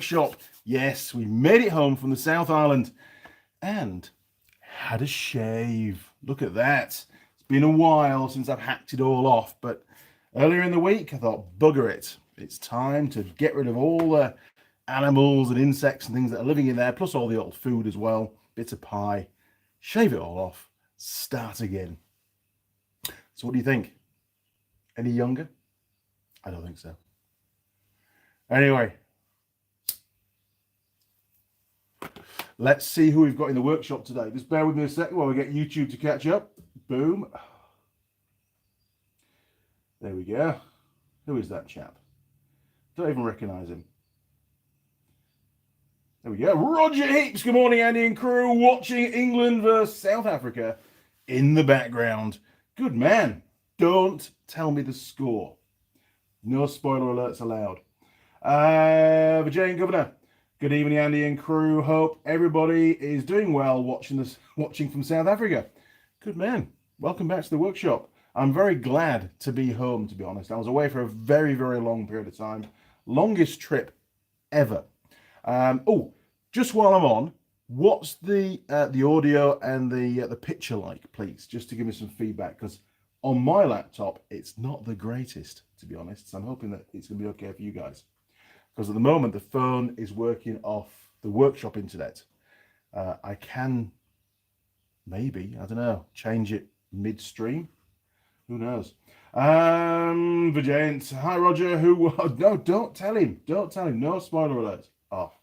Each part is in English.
workshop. Yes, we made it home from the South Island and had a shave. Look at that. It's been a while since I've hacked it all off, but earlier in the week I thought, bugger it. It's time to get rid of all the animals and insects and things that are living in there, plus all the old food as well, bits of pie. Shave it all off, start again. So what do you think? Any younger? I don't think so. Anyway, let's see who we've got in the workshop today. Just bear with me a second while we get YouTube to catch up. Boom. There we go. Who is that chap? Don't even recognise him. There we go. Roger Heaps. Good morning, Andy and crew. Watching England versus South Africa in the background. Good man. Don't tell me the score. No spoiler alerts allowed. Virginia Governor. Good evening, Andy and crew. Hope everybody is doing well watching from South Africa. Good man. Welcome back to the workshop. I'm very glad to be home, to be honest. I was away for a very, very long period of time. Longest trip ever. Just while I'm on, what's the audio and the picture like, please? Just to give me some feedback, because on my laptop, it's not the greatest, to be honest. So I'm hoping that it's going to be okay for you guys. Because at the moment, the phone is working off the workshop internet. I can maybe, I don't know, change it midstream. Who knows? Vijayant. Hi, Roger. No, don't tell him. Don't tell him. No spoiler alert. Off.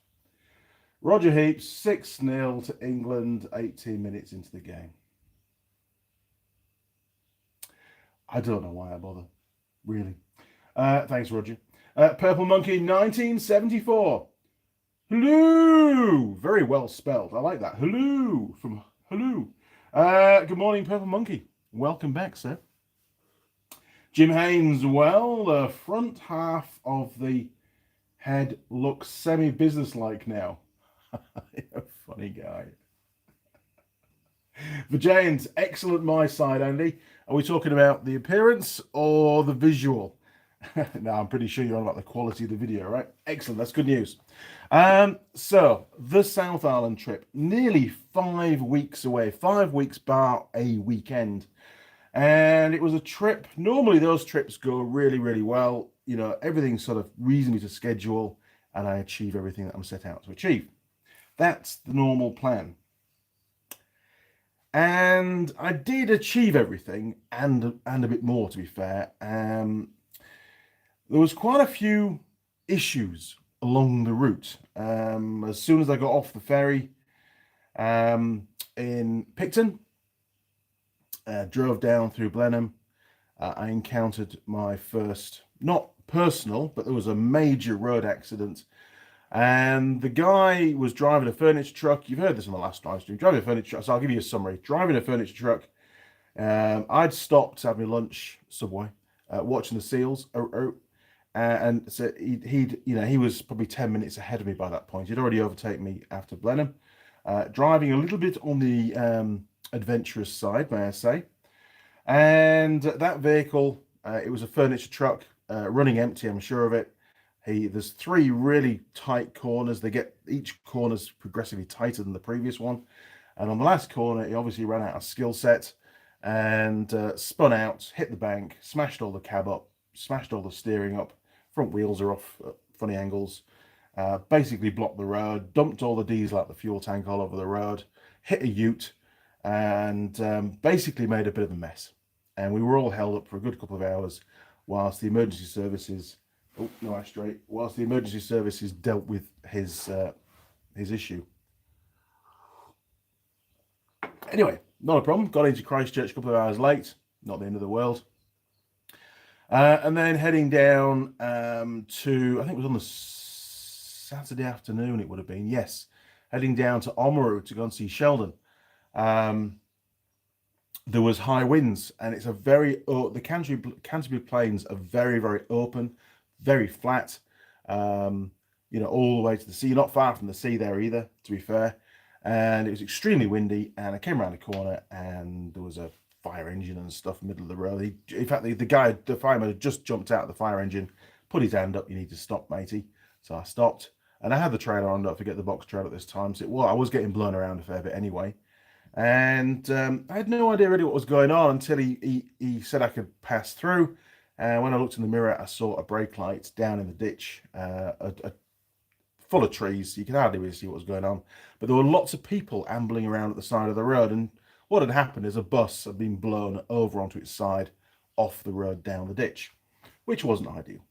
Roger Heaps, 6-0 to England, 18 minutes into the game. I don't know why I bother. Really. Thanks, Roger. Purple Monkey, 1974. Hello. Very well spelled. I like that. Hello. From hello. Good morning, Purple Monkey. Welcome back, sir. Jim Haynes, well, the front half of the head looks semi-business-like now. You're a funny guy. Vijayant, excellent my side, Andy. Are we talking about the appearance or the visual? No, I'm pretty sure you're on about the quality of the video, right? Excellent, that's good news. So, the South Island trip, nearly 5 weeks away, 5 weeks bar a weekend. And it was a trip. Normally those trips go really, really well. You know, everything's sort of reasonably to schedule and I achieve everything that I'm set out to achieve. That's the normal plan. And I did achieve everything and a bit more, to be fair. There was quite a few issues along the route. As soon as I got off the ferry in Picton, drove down through Blenheim, I encountered my first, not personal, but there was a major road accident. And the guy was driving a furniture truck. You've heard this in the last live stream. Driving a furniture truck, so I'll give you a summary. Driving a furniture truck. I'd stopped to have my lunch, Subway, watching the seals. And so he was probably 10 minutes ahead of me by that point. He'd already overtaken me after Blenheim. Driving a little bit on the adventurous side, may I say. And that vehicle, it was a furniture truck, running empty, I'm sure of it. There's 3 really tight corners. Each corner's progressively tighter than the previous one. And on the last corner, he obviously ran out of skill set and spun out, hit the bank, smashed all the cab up, smashed all the steering up. Front wheels are off at funny angles. Basically blocked the road, dumped all the diesel out the fuel tank all over the road, hit a ute, and basically made a bit of a mess. And we were all held up for a good couple of hours whilst the emergency services, whilst the emergency services dealt with his issue. Anyway, not a problem. Got into Christchurch a couple of hours late. Not the end of the world. And then heading down to, I think it was on the Saturday afternoon it would have been, yes. Heading down to Oamaru to go and see Sheldon. There was high winds, and it's the Canterbury Plains are very, very open, very flat, all the way to the sea. You're not far from the sea there either, to be fair. And it was extremely windy, and I came around the corner, and there was a fire engine and stuff in the middle of the road. In fact, the fireman had just jumped out of the fire engine, put his hand up, "You need to stop, matey." So I stopped. And I had the trailer on, don't forget the box trailer at this time. So I was getting blown around a fair bit anyway. And I had no idea really what was going on until he said I could pass through. And when I looked in the mirror, I saw a brake light down in the ditch, full of trees. You could hardly really see what was going on. But there were lots of people ambling around at the side of the road. And what had happened is a bus had been blown over onto its side off the road down the ditch, which wasn't ideal.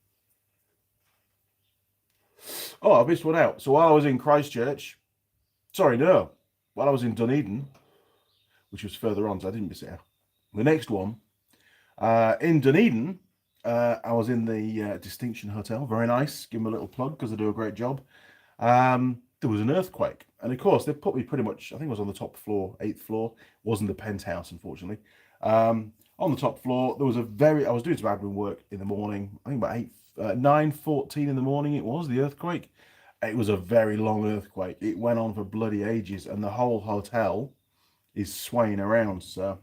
Oh, I missed one out. So while I was in Christchurch, while I was in Dunedin, which was further on, so I didn't miss it out. The next one, in Dunedin, I was in the Distinction Hotel. Very nice. Give them a little plug because they do a great job. There was an earthquake. And of course, they put me pretty much, I think it was on the top floor, 8th floor. It wasn't the penthouse, unfortunately. On the top floor, there was I was doing some admin work in the morning. I think about 9:14 in the morning it was, the earthquake. It was a very long earthquake. It went on for bloody ages, and the whole hotel is swaying around. So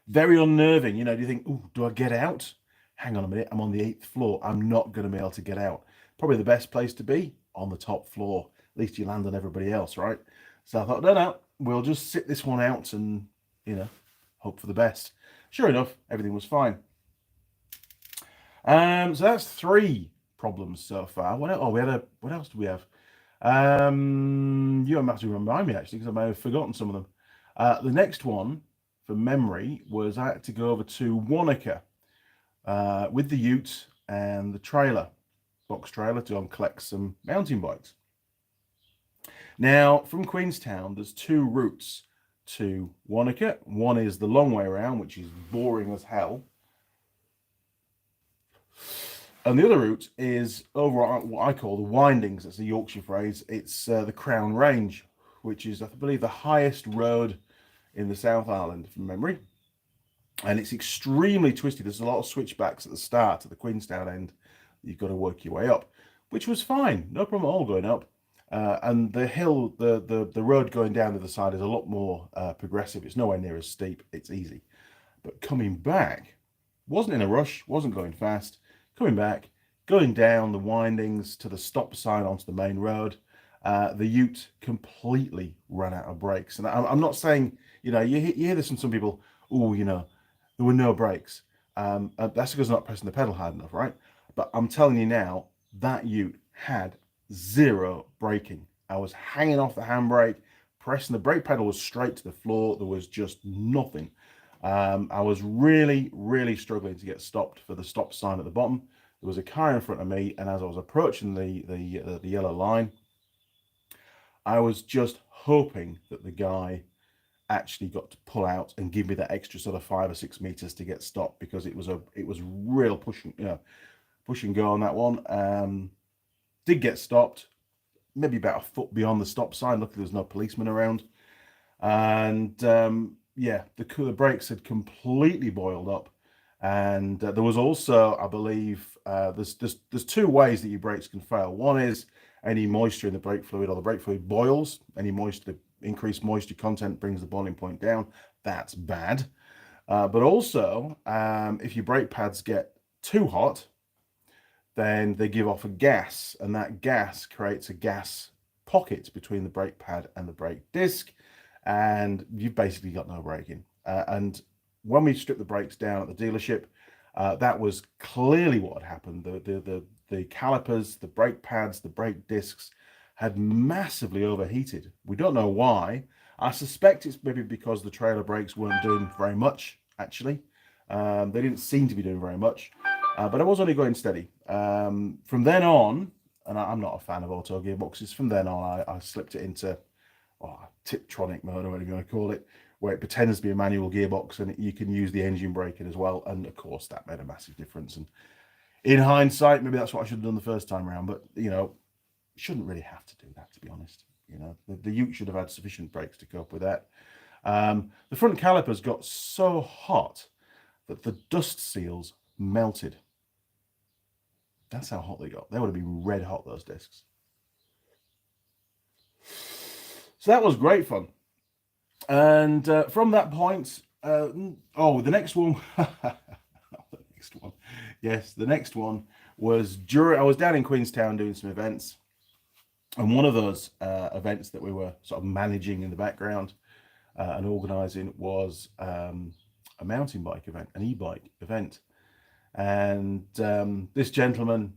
very unnerving. You know, do you think, oh, do I get out? Hang on a minute, I'm on the 8th floor. I'm not going to be able to get out. Probably the best place to be, on the top floor. At least you land on everybody else, right? So I thought, no, we'll just sit this one out and, hope for the best. Sure enough, everything was fine. So that's 3 problems so far. What else do we have? You might have to remind me, actually, because I may have forgotten some of them. The next one, from memory, was I had to go over to Wanaka with the ute and the box trailer, to go and collect some mountain bikes. Now, from Queenstown, there's 2 routes to Wanaka. One is the long way around, which is boring as hell. And the other route is over what I call the windings. That's a Yorkshire phrase. It's the Crown Range, which is, I believe, the highest road in the South Island, from memory. And it's extremely twisty. There's a lot of switchbacks at the start, at the Queenstown end. You've got to work your way up, which was fine. No problem at all going up. And the hill, the road going down to the side is a lot more progressive. It's nowhere near as steep. It's easy. But coming back, wasn't in a rush, wasn't going fast. Coming back, going down the windings to the stop sign onto the main road, the ute completely ran out of brakes. And I'm not saying, you hear this from some people, there were no brakes. That's because I'm not pressing the pedal hard enough, right? But I'm telling you now, that ute had 0 braking. I was hanging off the handbrake, pressing the brake pedal was straight to the floor. There was just nothing. I was really, really struggling to get stopped for the stop sign at the bottom. There was a car in front of me, and as I was approaching the yellow line, I was just hoping that the guy actually got to pull out and give me that extra sort of 5 or 6 meters to get stopped, because it was real push and go on that one. Did get stopped, maybe about a foot beyond the stop sign. Luckily, there was no policeman around, and the brakes had completely boiled up. And there was also, I believe, there's 2 ways that your brakes can fail. One is any moisture in the brake fluid, or the brake fluid boils. Any moisture, increased moisture content brings the boiling point down. That's bad. But also, if your brake pads get too hot, then they give off a gas, and that gas creates a gas pocket between the brake pad and the brake disc, and you've basically got no braking. And when we stripped the brakes down at the dealership, that was clearly what had happened. The calipers, the brake pads, the brake discs had massively overheated. We don't know why. I suspect it's maybe because the trailer brakes weren't doing very much, actually. They didn't seem to be doing very much, but I was only going steady. From then on, and I'm not a fan of auto gearboxes, from then on I slipped it into Tiptronic mode, or whatever you want to call it, where it pretends to be a manual gearbox, and you can use the engine braking as well. And of course, that made a massive difference. And in hindsight, maybe that's what I should have done the first time around. But shouldn't really have to do that, to be honest. The ute should have had sufficient brakes to cope with that. The front calipers got so hot that the dust seals melted. That's how hot they got. They would have been red hot, those discs. So that was great fun. And from that point, the next one, the next one was I was down in Queenstown doing some events, And one of those events that we were sort of managing in the background and organising was a mountain bike event, an e-bike event. And this gentleman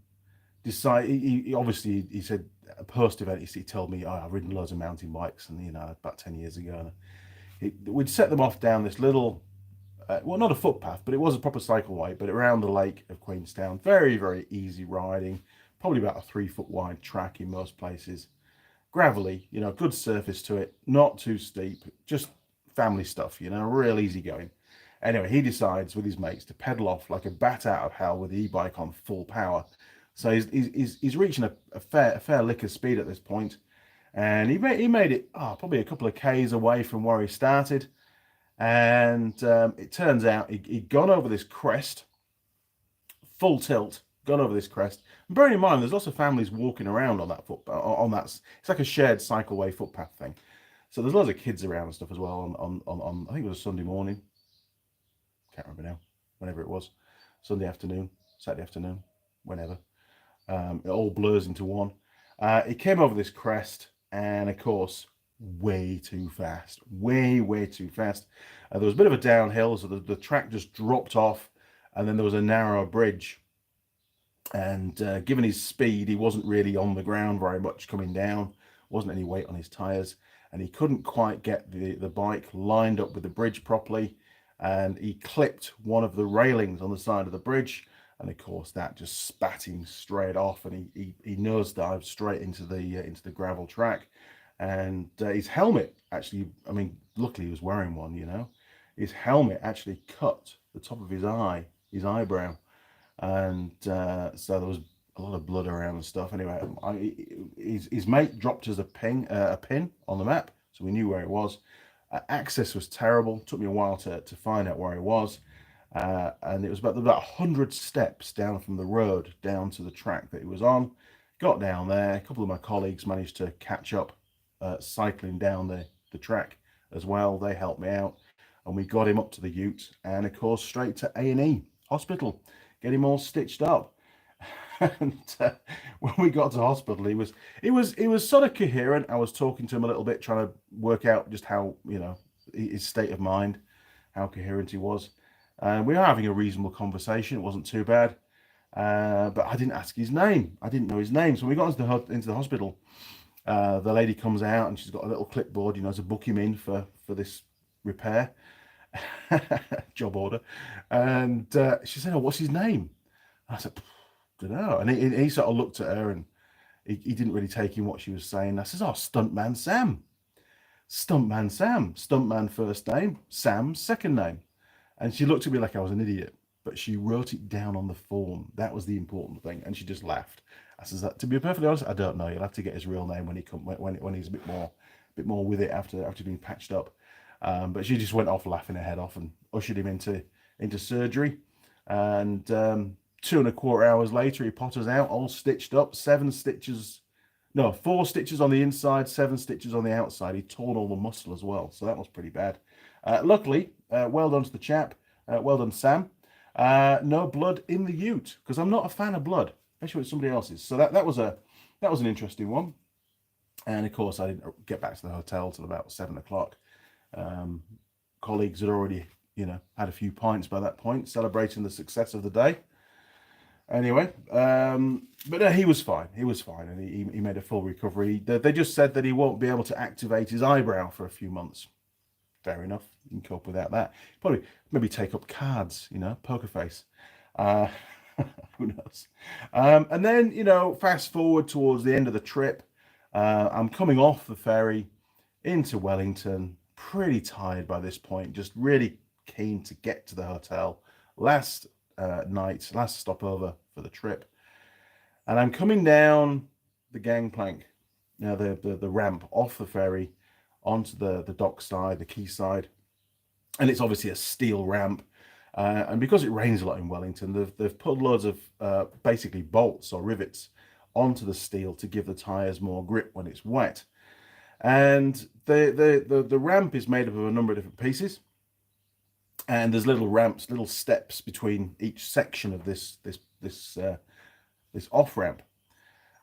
decided, he obviously, he said, a post event, he told me, oh, I've ridden loads of mountain bikes, and, you know, about 10 years ago. And we'd set them off down this little, well, not a footpath, but it was a proper cycleway, but around the lake of Queenstown. Very, very easy riding, probably about a 3 foot wide track in most places. Gravelly, you know, good surface to it, not too steep, just family stuff, you know, real easy going. Anyway, he decides with his mates to pedal off like a bat out of hell with the e-bike on full power. So he's reaching a fair lick of speed at this point, and he made it probably a couple of k's away from where he started, and it turns out he'd gone over this crest, full tilt, gone over this crest. And bearing in mind, there's lots of families walking around on that it's like a shared cycleway footpath thing. So there's lots of kids around and stuff as well on I think it was a Sunday morning. Can't remember now. Whenever it was, Sunday afternoon, Saturday afternoon, whenever. It all blurs into one. It came over this crest, and of course, way too fast, way too fast. There was a bit of a downhill, so the track just dropped off, and then there was a narrow bridge. And given his speed, he wasn't really on the ground very much coming down. Wasn't any weight on his tires, and he couldn't quite get the bike lined up with the bridge properly, and he clipped one of the railings on the side of the bridge. And of course, that just spat him straight off, and he nosedived straight into the gravel track. And his helmet actually, I mean, luckily he was wearing one, you know. His helmet actually cut the top of his eyebrow, and so there was a lot of blood around and stuff. Anyway, his mate dropped us a pin on the map, so we knew where it was. Access was terrible. Took me a while to find out where he was. And it was about 100 steps down from the road down to the track that he was on. Got down there. A couple of my colleagues managed to catch up cycling down the track as well. They helped me out, and we got him up to the ute, and of course straight to A&E hospital, get him all stitched up. And when we got to hospital, he was sort of coherent. I was talking to him a little bit, trying to work out just how, you know, his state of mind, how coherent he was. We were having a reasonable conversation. It wasn't too bad, but I didn't ask his name. I didn't know his name. So when we got into the hospital, the lady comes out, and she's got a little clipboard, you know, to book him in for this repair job order. And she said, "Oh, what's his name?" I said, "Don't know." And he sort of looked at her, and he didn't really take in what she was saying. I says, "Oh, Stuntman Sam. Stuntman Sam. Stuntman first name, Sam second name." And she looked at me like I was an idiot, but she wrote it down on the form. That was the important thing. And she just laughed. I says, "To be perfectly honest, I don't know. You'll have to get his real name when he's a bit more with it after being patched up." But she just went off laughing her head off and ushered him into surgery. And 2.25 hours later, he potters out, all stitched up, 4 stitches on the inside, 7 stitches on the outside. He torn all the muscle as well, so that was pretty bad. Luckily, well done to the chap. Well done, Sam. No blood in the ute, because I'm not a fan of blood, especially with somebody else's. So that was an interesting one. And of course, I didn't get back to the hotel till about 7 o'clock. Colleagues had already, you know, had a few pints by that point, celebrating the success of the day. Anyway, but he was fine. He was fine, and he made a full recovery. They just said that he won't be able to activate his eyebrow for a few months. Fair enough. You can cope without that. Probably maybe take up cards, you know, poker face. Who knows? And then, you know, fast forward towards the end of the trip. I'm coming off the ferry into Wellington, pretty tired by this point, just really keen to get to the hotel. Last stopover for the trip. And I'm coming down the gangplank, you know, the ramp off the ferry onto the dock side, the quay side. And it's obviously a steel ramp. And because it rains a lot in Wellington, they've put loads of basically bolts or rivets onto the steel to give the tires more grip when it's wet. And the ramp is made up of a number of different pieces. And there's little ramps, little steps between each section of this off ramp.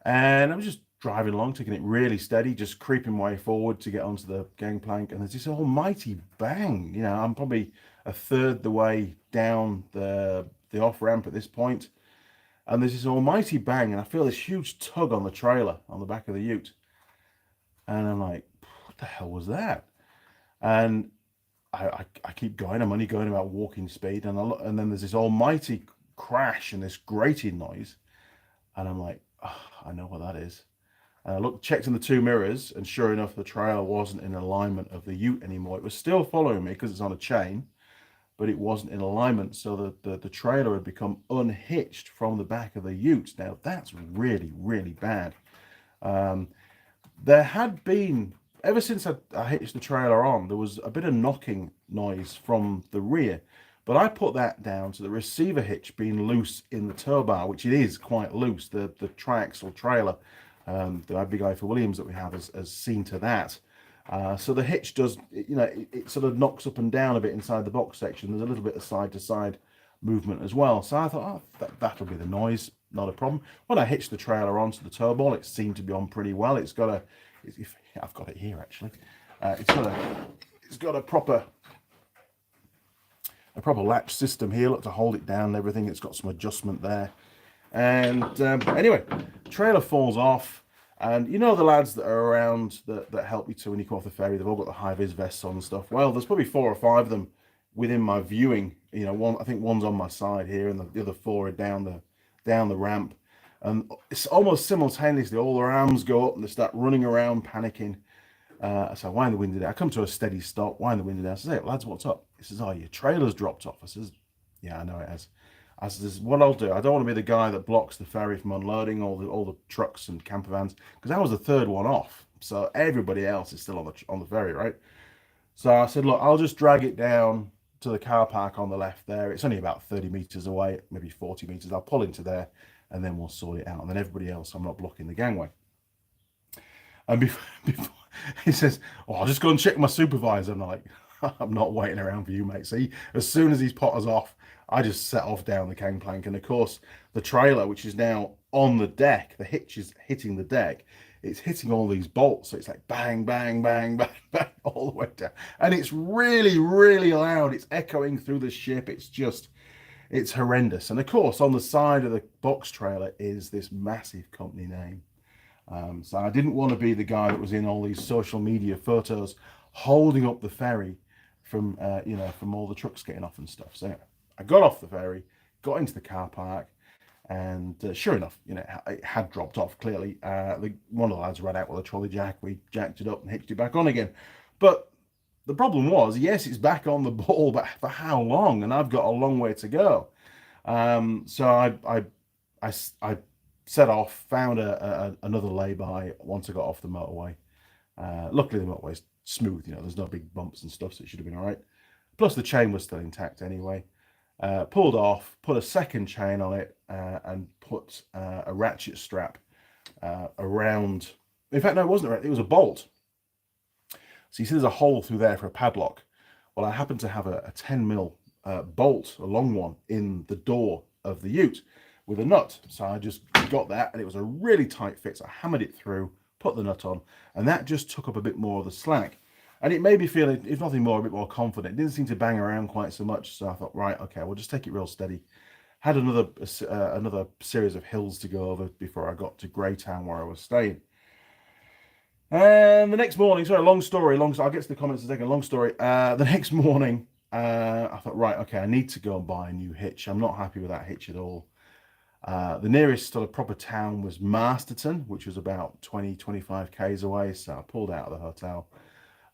And I was just driving along, taking it really steady, just creeping my way forward to get onto the gangplank, and there's this almighty bang. You know, I'm probably a third the way down the off ramp at this point, and there's this almighty bang, and I feel this huge tug on the trailer on the back of the ute, and I'm like, what the hell was that? And I keep going. I'm only going about walking speed, and and then there's this almighty crash and this grating noise, and I'm like, oh, I know what that is. And I checked in the two mirrors, and sure enough, the trailer wasn't in alignment of the ute anymore. It was still following me because it's on a chain, but it wasn't in alignment. So the trailer had become unhitched from the back of the ute. Now that's really, really bad. There had been, ever since I hitched the trailer on, there was a bit of knocking noise from the rear, but I put that down to the receiver hitch being loose in the tow bar, which it is quite loose. The triaxle trailer, the big guy for Williams that we have has seen to that. So the hitch does, you know, it sort of knocks up and down a bit inside the box section. There's a little bit of side to side movement as well. So I thought, oh, that'll be the noise, not a problem. When I hitched the trailer onto the tow ball, it seemed to be on pretty well. It's got I've got it here actually. It's got a proper latch system here, look, to hold it down and everything. It's got some adjustment there. And anyway, trailer falls off, and you know the lads that are around that help you to when you come off the ferry, they've all got the high-vis vests on and stuff. Well, there's probably 4 or 5 of them within my viewing. You know, I think one's on my side here, and the other 4 are down the ramp. And it's almost simultaneously, all their arms go up and they start running around, panicking. So I wind the window down. I come to a steady stop, wind the window down. I say, hey, lads, what's up? He says, oh, your trailer's dropped off. I says, yeah, I know it has. I says, what I'll do, I don't want to be the guy that blocks the ferry from unloading all the trucks and camper vans, because I was the 3rd one off. So everybody else is still on the ferry, right? So I said, look, I'll just drag it down to the car park on the left there. It's only about 30 meters away, maybe 40 meters. I'll pull into there, and then we'll sort it out. And then everybody else, I'm not blocking the gangway. And before he says, oh, I'll just go and check my supervisor. I'm like, I'm not waiting around for you, mate. See, as soon as he's put us off, I just set off down the gangplank. And of course, the trailer, which is now on the deck, the hitch is hitting the deck. It's hitting all these bolts. So it's like bang, bang, bang, bang, bang, all the way down. And it's really, really loud. It's echoing through the ship. It's horrendous. And of course, on the side of the box trailer is this massive company name. So I didn't want to be the guy that was in all these social media photos holding up the ferry from from all the trucks getting off and stuff. So anyway, I got off the ferry, got into the car park, and sure enough, it had dropped off. Clearly, one of the lads ran out with a trolley jack. We jacked it up and hitched it back on again. But the problem was, yes, it's back on the ball, but for how long? And I've got a long way to go. So I set off, found another lay-by once I got off the motorway. Luckily, the motorway's smooth. There's no big bumps and stuff, so it should have been all right. Plus, the chain was still intact anyway. Pulled off, put a second chain on it, and put a ratchet strap around. In fact, no, it wasn't a ratchet, it was a bolt. So you see there's a hole through there for a padlock. Well, I happened to have a 10mm bolt, a long one, in the door of the ute with a nut. So I just got that, and it was a really tight fit. So I hammered it through, put the nut on, and that just took up a bit more of the slack. And it made me feel, if nothing more, a bit more confident. It didn't seem to bang around quite so much. So I thought, right, okay, we'll just take it real steady. Had another series of hills to go over before I got to Greytown, where I was staying. And the next morning, sorry, long story. I'll get to the comments in a second. Long story. The next morning, I thought, right, okay, I need to go and buy a new hitch. I'm not happy with that hitch at all. The nearest sort of proper town was Masterton, which was about 20-25 k's away. So I pulled out of the hotel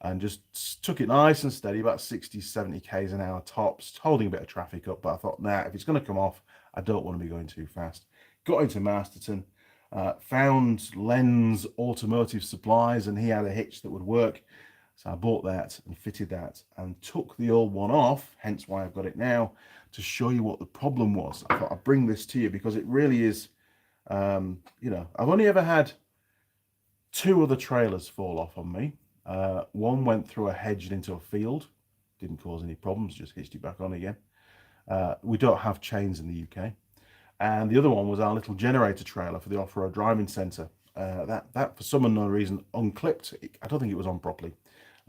and just took it nice and steady, about 60-70 k's an hour tops, holding a bit of traffic up. But I thought, nah, if it's going to come off, I don't want to be going too fast. Got into Masterton, found Len's Automotive Supplies, and he had a hitch that would work. So I bought that and fitted that and took the old one off, hence why I've got it now, to show you what the problem was. I thought I'd bring this to you because it really is, I've only ever had 2 other trailers fall off on me. One went through a hedge and into a field, didn't cause any problems, just hitched it back on again. We don't have chains in the UK. And the other one was our little generator trailer for the off-road driving centre. That for some unknown reason unclipped. I don't think it was on properly.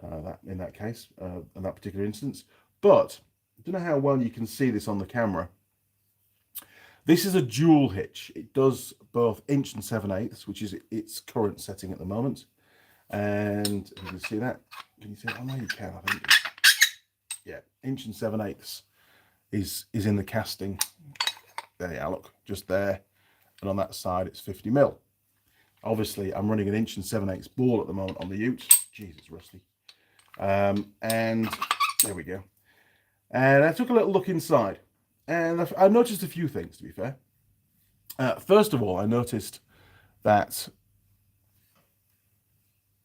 That in that case, in that particular instance. But I don't know how well you can see this on the camera. This is a dual hitch. It does both inch and 7/8, which is its current setting at the moment. And you can see that. Can you see it? Oh no, you can. I think. Yeah, inch and 7/8 is in the casting. There you are. Look, just there, and on that side it's 50mm. Obviously, I'm running an inch and 7/8 ball at the moment on the ute. Jesus, rusty. And there we go. And I took a little look inside, and I noticed a few things, to be fair. First of all, I noticed that,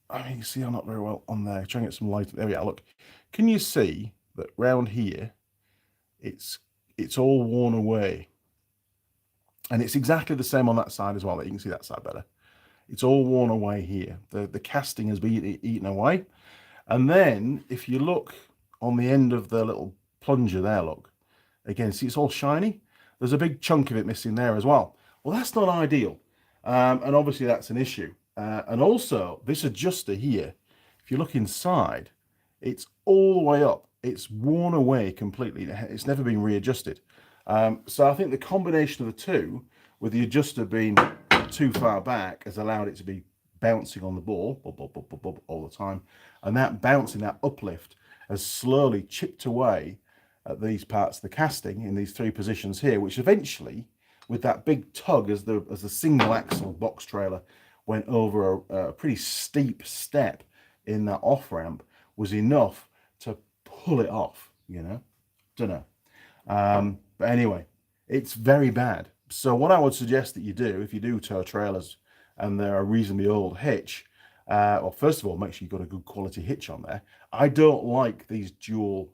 I mean, you see I'm not very well on there. Trying to get some light. There we are. Look, can you see that round here, it's all worn away? And it's exactly the same on that side as well. You can see that side better. It's all worn away here. The casting has been eaten away. And then if you look on the end of the little plunger there, look, again, see it's all shiny. There's a big chunk of it missing there as well. Well, that's not ideal. And obviously that's an issue. And also this adjuster here, if you look inside, it's all the way up. It's worn away completely. It's never been readjusted. So I think the combination of the two, with the adjuster being too far back, has allowed it to be bouncing on the ball all the time, and that bouncing, that uplift, has slowly chipped away at these parts of the casting in these three positions here, which eventually, with that big tug as the single axle box trailer went over a pretty steep step in that off ramp, was enough to pull it off. You know, don't know. But anyway, it's very bad. So what I would suggest that you do, if you do tow trailers and they're a reasonably old hitch, well, first of all, make sure you've got a good quality hitch on there. I don't like these dual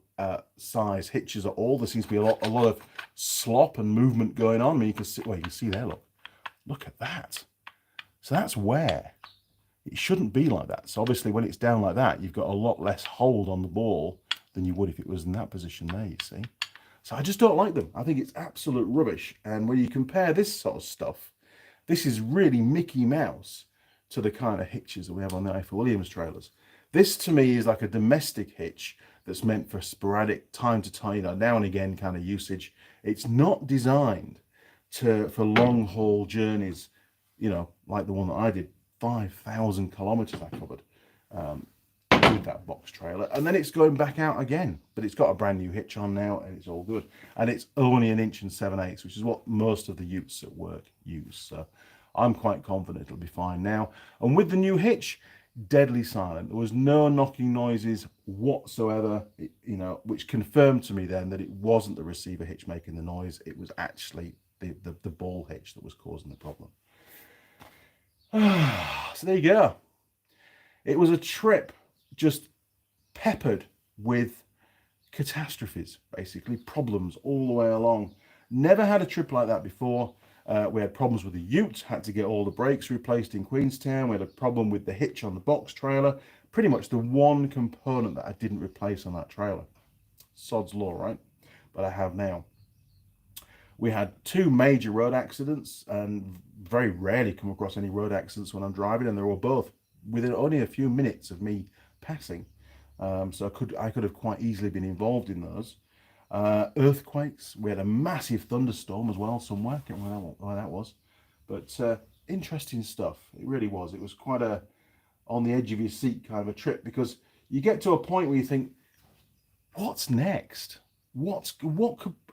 size hitches at all. There seems to be a lot of slop and movement going on. I mean, you can see, well, you can see there, look at that. So that's wear. It shouldn't be like that. So obviously when it's down like that, you've got a lot less hold on the ball than you would if it was in that position there, you see. So I just don't like them. I think it's absolute rubbish. And when you compare this sort of stuff, this is really Mickey Mouse to the kind of hitches that we have on the Eiffel Williams trailers. This to me is like a domestic hitch that's meant for sporadic, time to time, you know, now and again kind of usage. It's not designed for long haul journeys, you know, like the one that I did, 5,000 kilometers I covered with that box trailer, and then it's going back out again, but it's got a brand new hitch on now and it's all good, and it's only an inch and 7/8, which is what most of the utes at work use. So I'm quite confident it'll be fine now. And with the new hitch, deadly silent. There was no knocking noises whatsoever, you know, which confirmed to me then that it wasn't the receiver hitch making the noise. It was actually the ball hitch that was causing the problem. So there you go. It was a trip just peppered with catastrophes, basically problems all the way along. Never had a trip like that before. We had problems with the ute, had to get all the brakes replaced in Queenstown. We had a problem with the hitch on the box trailer. Pretty much the one component that I didn't replace on that trailer. Sod's law, right? But I have now. We had two major road accidents, and very rarely come across any road accidents when I'm driving, and they were both within only a few minutes of me passing. So I could have quite easily been involved in those. Earthquakes. We had a massive thunderstorm as well somewhere. I can't remember where that was. But interesting stuff. It really was. It was quite a on the edge of your seat kind of a trip, because you get to a point where you think, what's next? What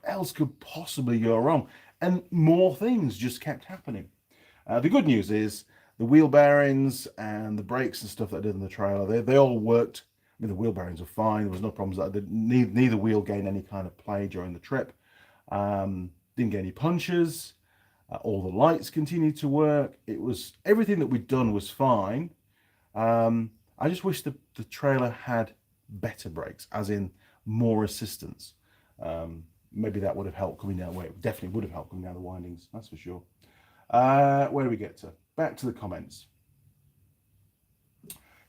else could possibly go wrong? And more things just kept happening. The good news is the wheel bearings and the brakes and stuff that I did in the trailer, they all worked. I mean, the wheel bearings are fine. There was no problems. Neither wheel gained any kind of play during the trip. Didn't get any punches. All the lights continued to work. It was everything that we'd done was fine. I just wish the trailer had better brakes, as in more assistance. Maybe that would have helped coming down. Well, it definitely would have helped coming down the windings. That's for sure. Where do we get to? Back to the comments.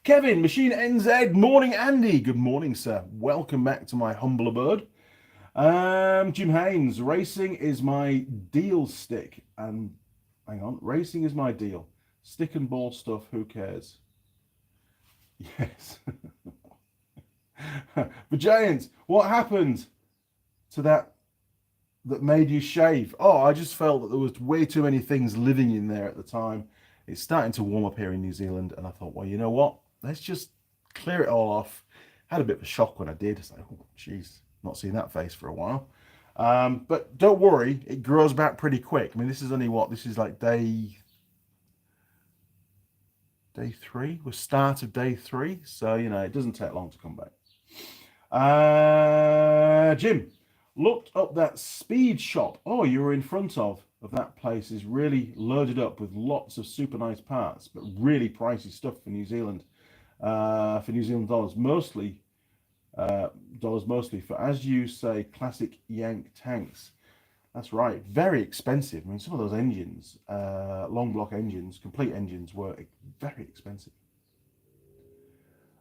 Kevin, Machine NZ, morning Andy. Good morning, sir. Welcome back to my humble abode. Jim Haynes, racing is my deal stick. Hang on, racing is my deal. Stick and ball stuff, who cares? Yes. The Giants, what happened to that made you shave? Oh, I just felt that there was way too many things living in there at the time. It's starting to warm up here in New Zealand, and I thought, well, you know what? Let's just clear it all off. Had a bit of a shock when I did. It's like, oh, geez, not seen that face for a while. But don't worry, it grows back pretty quick. I mean, this is only what? This is like day 3. We're start of day 3. So, you know, it doesn't take long to come back. Jim, looked up that speed shop. Oh, you were in front of that place. Is really loaded up with lots of super nice parts, but really pricey stuff for New Zealand. For New Zealand dollars, mostly for, as you say, classic Yank tanks. That's right, very expensive. I mean, some of those engines, long block engines, complete engines, were very expensive.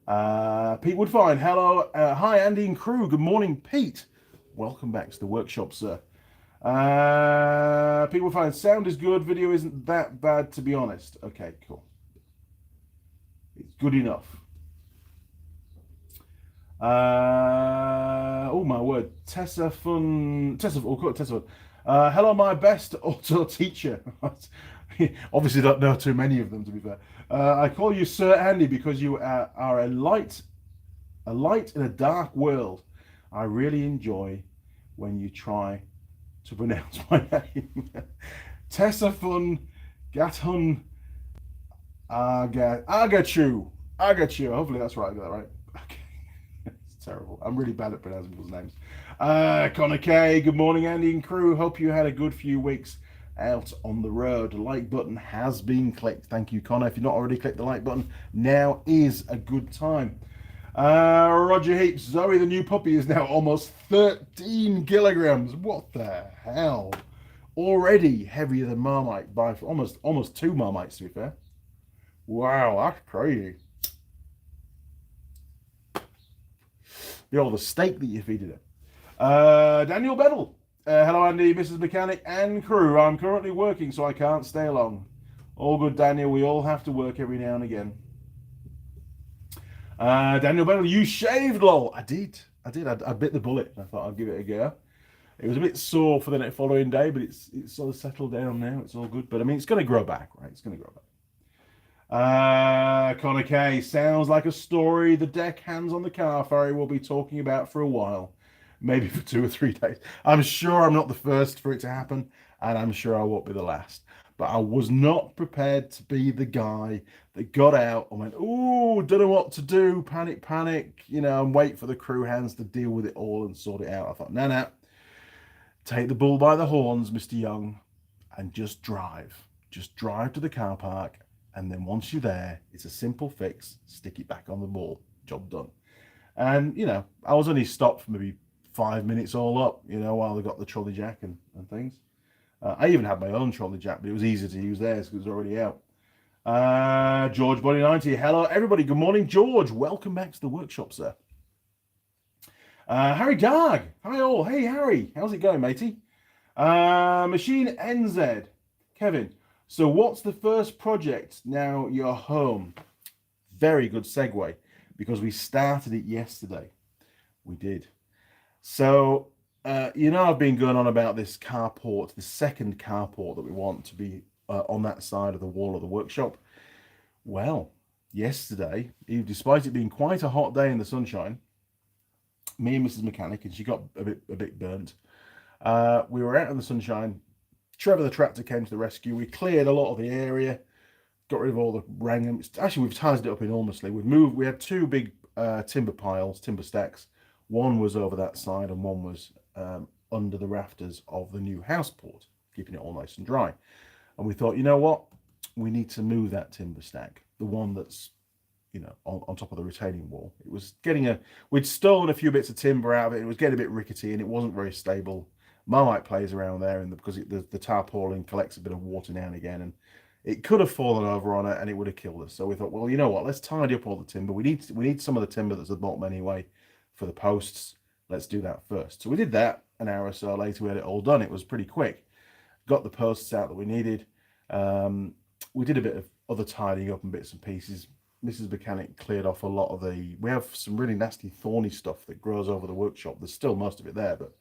Pete Woodfine, hello. Hi, Andy and crew. Good morning, Pete. Welcome back to the workshop, sir. Pete Woodfine, sound is good. Video isn't that bad, to be honest. Okay, cool. It's good enough. Oh my word, Tessa Fun. Hello, my best auto teacher. Obviously, don't know too many of them, to be fair. I call you Sir Andy because you are a light in a dark world. I really enjoy when you try to pronounce my name. Tessa Fun Gathun Agachu. Hopefully that's right. I got that right. Okay. It's terrible. I'm really bad at pronouncing people's names. Connor K. Good morning, Andy and crew. Hope you had a good few weeks out on the road. The like button has been clicked. Thank you, Connor. If you've not already clicked the like button, now is a good time. Roger Heaps, Zoe the new puppy is now almost 13 kilograms. What the hell? Already heavier than Marmite by almost 2 Marmites, to be fair. Wow, that's crazy. The steak that you feed it. Daniel Bedell. Hello, Andy, Mrs. Mechanic, and crew. I'm currently working, so I can't stay long. All good, Daniel. We all have to work every now and again. Daniel Bedell, you shaved, lol. I did. I bit the bullet. I thought I'd give it a go. It was a bit sore for the following day, but it's sort of settled down now. It's all good. But I mean, it's going to grow back, right? It's going to grow back. Connor K, sounds like a story the deckhands on the car ferry will be talking about for a while, maybe for 2 or 3 days. I'm sure I'm not the first for it to happen, and I'm sure I won't be the last. But I was not prepared to be the guy that got out and went, "Ooh, don't know what to do, panic, you know, and wait for the crew hands to deal with it all and sort it out." I thought, no, take the bull by the horns, Mr. Young, and just drive to the car park. And then once you're there, it's a simple fix. Stick it back on the ball. Job done. And, you know, I was only stopped for maybe 5 minutes all up, you know, while they got the trolley jack and things. I even had my own trolley jack, but it was easier to use theirs because it was already out. George Body 90. Hello, everybody. Good morning, George. Welcome back to the workshop, sir. Harry Darg. Hi, all. Hey, Harry. How's it going, matey? Machine NZ. Kevin. So what's the first project now you're home? Very good segue, because we started it yesterday. We did. So, you know, I've been going on about this carport, the second carport that we want to be on that side of the wall of the workshop. Well, yesterday, despite it being quite a hot day in the sunshine, me and Mrs. Mechanic, and she got a bit burnt, we were out in the sunshine. Trevor the tractor came to the rescue. We cleared a lot of the area, got rid of all the wrangham. Actually, we've tidied it up enormously. We had 2 big timber stacks. One was over that side and one was under the rafters of the new house port, keeping it all nice and dry. And we thought, you know what? We need to move that timber stack, the one that's, you know, on top of the retaining wall. It was we'd stolen a few bits of timber out of it. It was getting a bit rickety and it wasn't very stable. Marmite plays around there, because the tarpaulin collects a bit of water now and again, and it could have fallen over on it and it would have killed us. So we thought, well, you know what? Let's tidy up all the timber. We need some of the timber that's at the bottom anyway for the posts. Let's do that first. So we did that. An hour or so later, we had it all done. It was pretty quick. Got the posts out that we needed. We did a bit other tidying up and bits and pieces. Mrs. Mechanic cleared off a lot of we have some really nasty thorny stuff that grows over the workshop. There's still most of it there, but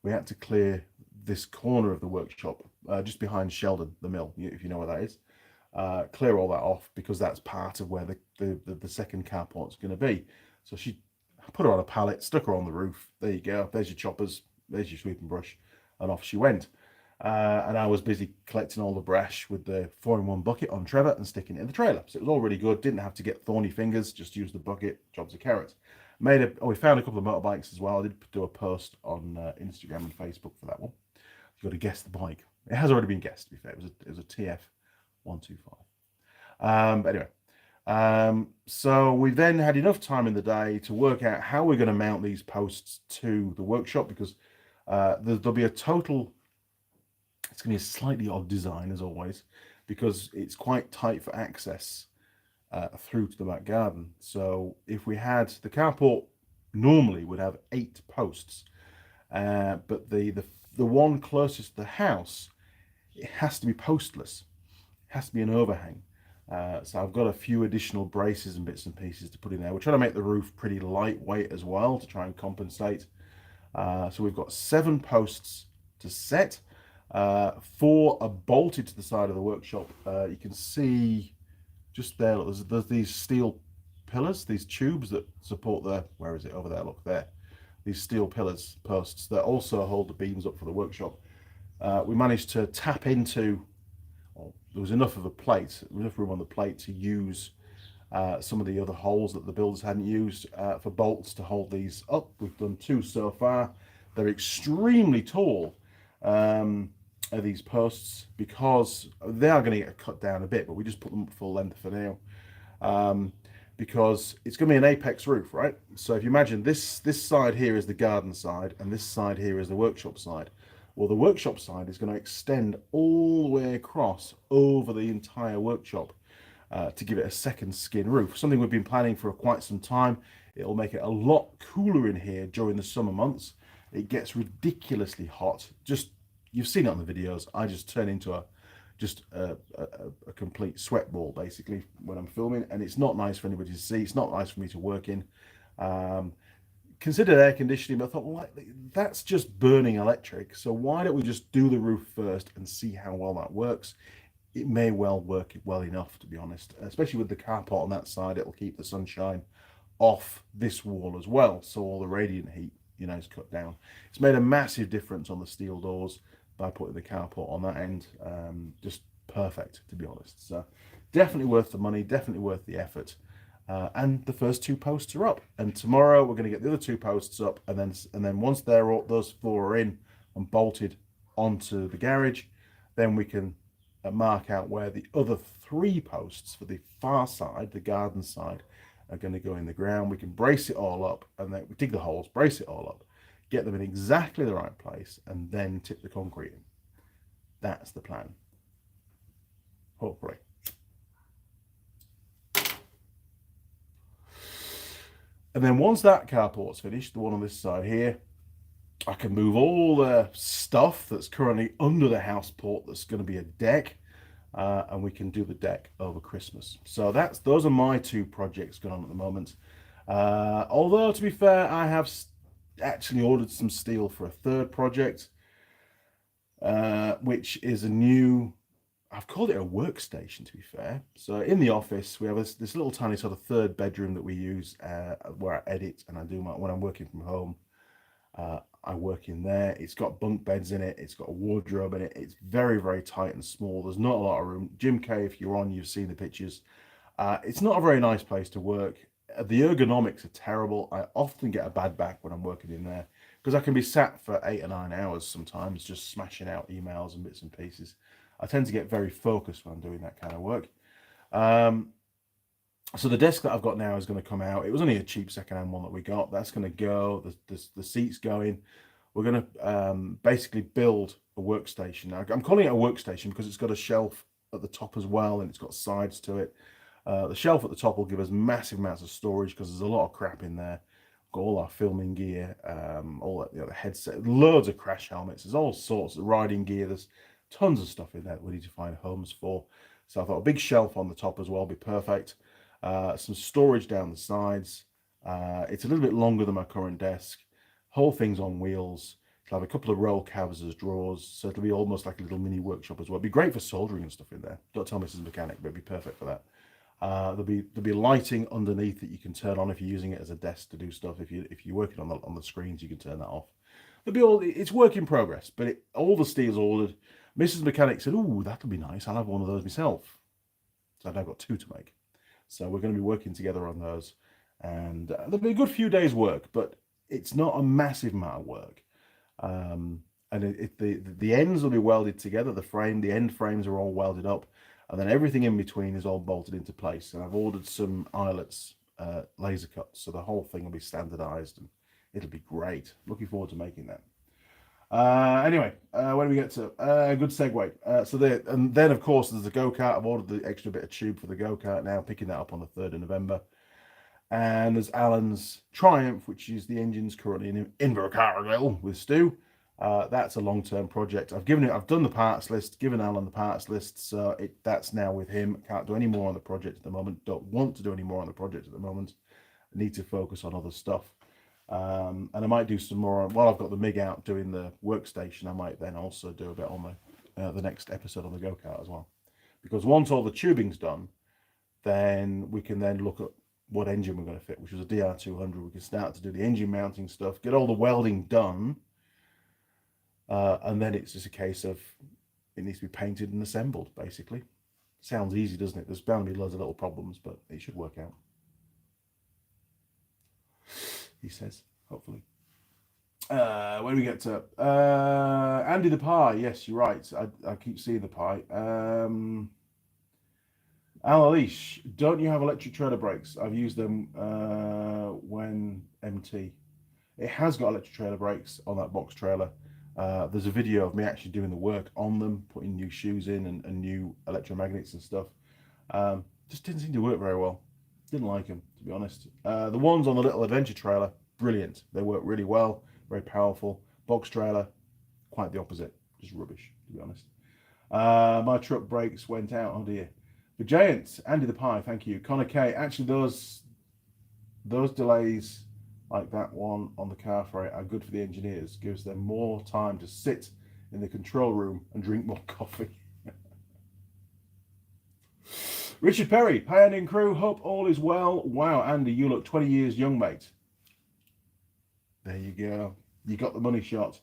we had to clear this corner of the workshop, just behind Sheldon, the mill, if you know where that is. Clear all that off because that's part of where the second carport's going to be. So she put her on a pallet, stuck her on the roof. There you go. There's your choppers. There's your sweeping brush. And off she went. And I was busy collecting all the brash with the 4-in-1 bucket on Trevor and sticking it in the trailer. So it was all really good. Didn't have to get thorny fingers. Just use the bucket. Jobs a carrot. We found a couple of motorbikes as well. I did do a post on Instagram and Facebook for that one. You've got to guess the bike. It has already been guessed, to be fair. It was a TF 125. But anyway, so we then had enough time in the day to work out how we're going to mount these posts to the workshop, because there'll be a total, it's going to be a slightly odd design as always, because it's quite tight for access through to the back garden. So if we had the carport, normally would have 8 posts, but the one closest to the house, it has to be postless. It has to be an overhang. So I've got a few additional braces and bits and pieces to put in there. We're trying to make the roof pretty lightweight as well to try and compensate. So we've got 7 posts to set. 4 are bolted to the side of the workshop. You can see just there, there's these steel pillars, these tubes that support where is it? Over there, look there. These steel pillars, posts, that also hold the beams up for the workshop. We managed to tap into, there was enough of a plate, enough room on the plate to use some of the other holes that the builders hadn't used for bolts to hold these up. We've done 2 so far. They're extremely tall, these posts, because they are going to get cut down a bit, but we just put them up full length for now. Because it's going to be an apex roof, right? So if you imagine this side here is the garden side, and this side here is the workshop side. Well, the workshop side is going to extend all the way across over the entire workshop to give it a second skin roof. Something we've been planning for quite some time. It'll make it a lot cooler in here during the summer months. It gets ridiculously hot. You've seen it on the videos. I just turn into a complete sweat ball basically when I'm filming, and it's not nice for anybody to see. It's not nice for me to work in. Considered air conditioning, but I thought, well, that's just burning electric, so why don't we just do the roof first and see how well that works. It may well work well enough, to be honest, especially with the carport on that side. It'll keep the sunshine off this wall as well, so all the radiant heat, is cut down. It's made a massive difference on the steel doors by putting the carport on that end. Just perfect, to be honest. So definitely worth the money, definitely worth the effort. And the first 2 posts are up, and tomorrow we're going to get the other 2 posts up, and then once they're all, those 4 are in and bolted onto the garage, then we can mark out where the other 3 posts for the far side, the garden side, are going to go in the ground. We can brace it all up, and then we dig the holes, brace it all up, get them in exactly the right place, and then tip the concrete in. That's the plan, hopefully. And then once that carport's finished, the one on this side here, I can move all the stuff that's currently under the house port that's going to be a deck, and we can do the deck over Christmas. So those are my 2 projects going on at the moment. Although, to be fair, I have actually ordered some steel for a 3rd project, which is a new, I've called it a workstation, to be fair. So in the office, we have this little tiny sort of 3rd bedroom that we use where I edit, and I do when I'm working from home. I work in there. It's got bunk beds in it. It's got a wardrobe in it. It's very, very tight and small. There's not a lot of room. Jim K, if you're on, you've seen the pictures. It's not a very nice place to work. The ergonomics are terrible. I often get a bad back when I'm working in there, because I can be sat for 8 or 9 hours sometimes just smashing out emails and bits and pieces. I tend to get very focused when I'm doing that kind of work. So the desk that I've got now is going to come out. It was only a cheap second-hand one that we got. That's going to go. The seat's going. We're going to basically build a workstation. Now, I'm calling it a workstation because it's got a shelf at the top as well, and it's got sides to it. The shelf at the top will give us massive amounts of storage because there's a lot of crap in there. Got all our filming gear, all that, the headset, loads of crash helmets. There's all sorts of riding gear. There's tons of stuff in there that we need to find homes for. So I thought a big shelf on the top as well would be perfect. Some storage down the sides. It's a little bit longer than my current desk. Whole thing's on wheels. It'll have a couple of roll cabs as drawers, so it'll be almost like a little mini workshop as well. It'd be great for soldering and stuff in there. Don't tell Mrs. Mechanic, but it'd be perfect for that. There'll be lighting underneath that you can turn on if you're using it as a desk to do stuff. If you're working on the screens, you can turn that off. It's work in progress, but all the steel's ordered. Mrs. Mechanic said, "Oh, that'll be nice. I'll have one of those myself." So I've now got 2 to make. So we're going to be working together on those, and there'll be a good few days' work, but it's not a massive amount of work. And the ends will be welded together. The end frames are all welded up, and then everything in between is all bolted into place. And I've ordered some eyelets, laser cuts, so the whole thing will be standardized, and it'll be great. Looking forward to making that. Anyway, where do we get to? Good segue. And then of course there's the go-kart. I've ordered the extra bit of tube for the go-kart now, picking that up on the 3rd of November. And there's Alan's Triumph, which is the engine's currently in Invercargill with Stu. That's a long-term project. I've done the parts list, given Alan the parts list, so that's now with him. Can't do any more on the project at the moment. Don't want to do any more on the project at the moment. I need to focus on other stuff. And I might do some more while I've got the MIG out doing the workstation. I might then also do a bit on the next episode on the go-kart as well, because once all the tubing's done, then we can then look at what engine we're going to fit, which was a DR200. We can start to do the engine mounting stuff, get all the welding done, and then it's just a case of it needs to be painted and assembled, basically. Sounds easy, doesn't it? There's bound to be loads of little problems, but it should work out, he says, hopefully. Where do we get to? Andy the Pie. Yes, you're right. I keep seeing the pie. Alish, don't you have electric trailer brakes? I've used them when MT. It has got electric trailer brakes on that box trailer. There's a video of me actually doing the work on them, putting new shoes in and new electromagnets and stuff. Just didn't seem to work very well. Didn't like them, to be honest. The ones on the little adventure trailer, brilliant. They work really well, very powerful. Box trailer, quite the opposite. Just rubbish, to be honest. My truck brakes went out. Oh dear. The Giants, Andy the Pie, thank you. Connor K, actually those delays like that one on the car freight are good for the engineers. Gives them more time to sit in the control room and drink more coffee. Richard Perry, Pioneering Crew, hope all is well. Wow, Andy, you look 20 years young, mate. There you go. You got the money shot.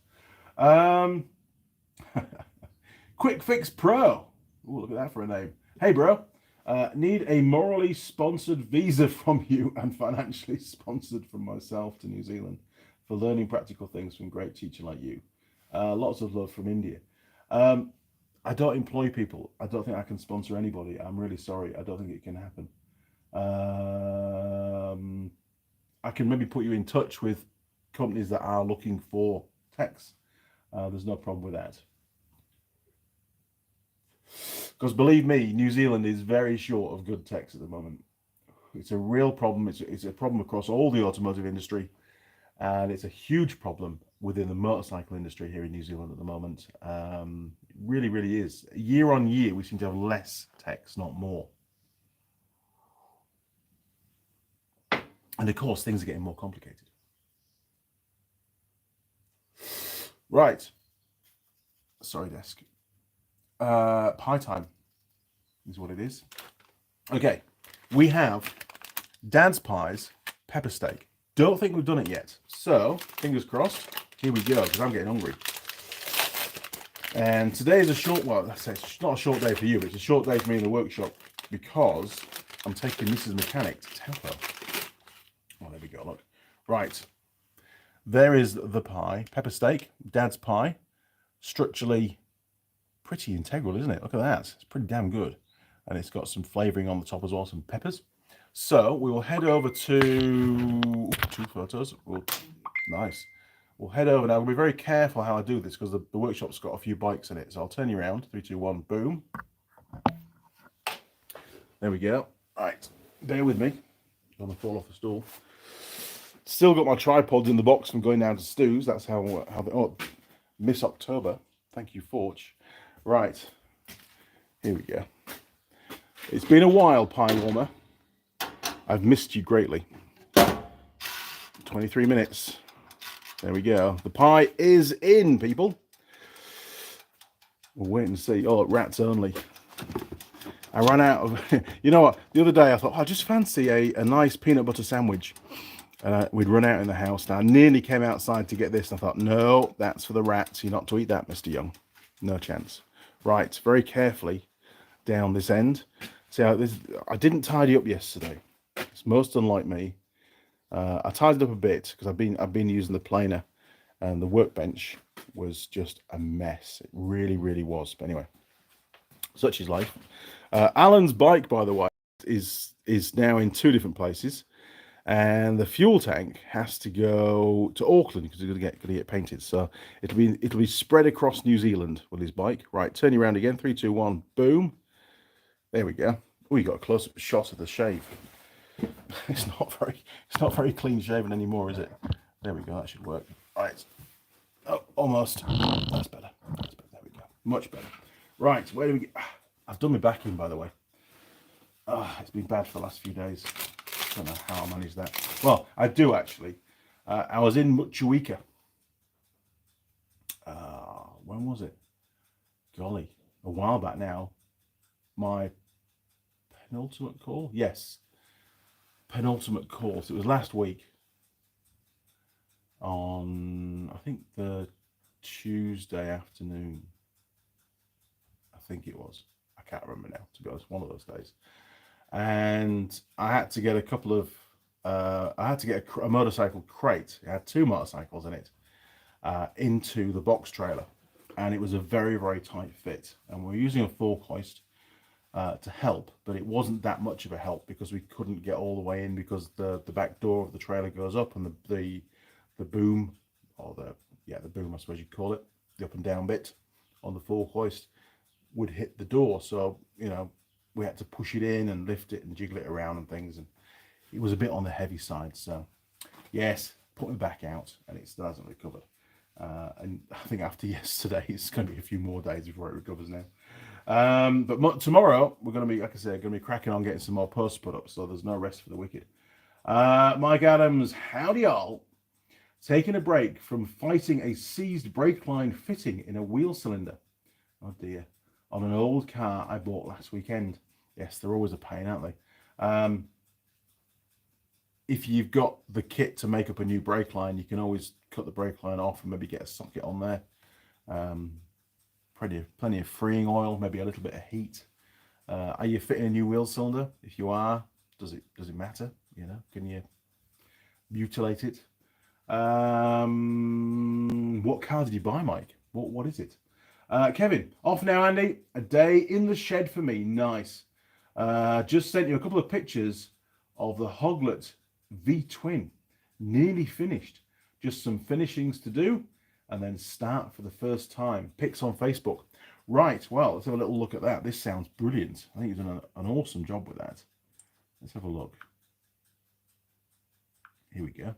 Quick Fix Pro. Ooh, look at that for a name. Hey, bro. Need a morally sponsored visa from you and financially sponsored from myself to New Zealand for learning practical things from a great teacher like you. Lots of love from India. I don't employ people. I don't think I can sponsor anybody. I'm really sorry. I don't think it can happen. I can maybe put you in touch with companies that are looking for techs. There's no problem with that. Because believe me, New Zealand is very short of good techs at the moment. It's a real problem. It's a problem across all the automotive industry, and it's a huge problem within the motorcycle industry here in New Zealand at the moment. It really, really is. Year on year, we seem to have less techs, not more. And of course, things are getting more complicated. Right. Sorry, desk. Pie time is what it is. Okay, we have Dad's Pies pepper steak. Don't think we've done it yet, so fingers crossed. Here we go, because I'm getting hungry. And today is a short, well, it's not a short day for you, but it's a short day for me in the workshop because I'm taking Mrs. Mechanic to Taupo. Oh, there we go, look. Right, there is the pie, pepper steak, Dad's Pie, structurally pretty integral, isn't it? Look at that. It's pretty damn good. And it's got some flavouring on the top as well, some peppers. So we will head over to 2 photos. Nice. We'll head over now. We'll be very careful how I do this because the workshop's got a few bikes in it. So I'll turn you around. 3, 2, 1, boom. There we go. All right. Bear with me. I'm going to fall off the stool. Still got my tripods in the box from going down to Stu's. That's how oh, Miss October. Thank you, Forge. Right, here we go. It's been a while, pie warmer. I've missed you greatly. 23 minutes. There we go. The pie is in, people. We'll wait and see. Oh, rats only. I ran out of... You know what? The other day I thought, I just fancy a nice peanut butter sandwich. We'd run out in the house. Now, I nearly came outside to get this. And I thought, no, that's for the rats. You're not to eat that, Mr. Young. No chance. Right, very carefully down this end. See how this... I didn't tidy up yesterday. It's most unlike me. I tidied up a bit because I've been using the planer, and the workbench was just a mess. It really, really was. But anyway, such is life. Alan's bike, by the way, is now in 2 different places, and the fuel tank has to go to Auckland because it's going to get painted. So it'll be spread across New Zealand with his bike. Right, turn you around again. 3, 2, 1, boom. There we go. Oh, you got a close-up shot of the shave. It's not very clean shaven anymore, is it? There we go. That should work. Right. Oh, almost. That's better. That's better. There we go. Much better. Right. Where do we get? I've done my back in, by the way. It's been bad for the last few days. I don't know how I managed that. Well, I do actually. I was in Motueka. When was it? Golly, a while back now. My penultimate call? Yes. Penultimate course. It was last week on, I think, the Tuesday afternoon. I think it was. I can't remember now, to be honest. One of those days. And I had to get a couple of I had to get a motorcycle crate. It had 2 motorcycles in it into the box trailer, and it was a very, very tight fit, and we're using a fork hoist to help, but it wasn't that much of a help because we couldn't get all the way in because the back door of the trailer goes up, and the boom, or the boom, I suppose you'd call it, the up and down bit on the fork hoist would hit the door. So, you know, we had to push it in and lift it and jiggle it around and things, and it was a bit on the heavy side. So yes, put me back out, and it still hasn't recovered. And I think after yesterday, it's going to be a few more days before it recovers now. But tomorrow we're going to be, like I said, going to be cracking on getting some more posts put up, so there's no rest for the wicked. Mike Adams, howdy y'all. Taking a break from fighting a seized brake line fitting in a wheel cylinder. Oh dear. On an old car I bought last weekend. Yes, they're always a pain, aren't they? If you've got the kit to make up a new brake line, you can always cut the brake line off and maybe get a socket on there. Plenty of freeing oil, maybe a little bit of heat. Are you fitting a new wheel cylinder? If you are, does it matter? You know, can you mutilate it? What car did you buy, Mike? What is it? Kevin, off now, Andy. A day in the shed for me. Nice. Just sent you a couple of pictures of the Hoglet V-Twin. Nearly finished. Just some finishings to do, and then start for the first time. Pics on Facebook. Right, well, let's have a little look at that. This sounds brilliant. I think you've done an awesome job with that. Let's have a look. Here we go.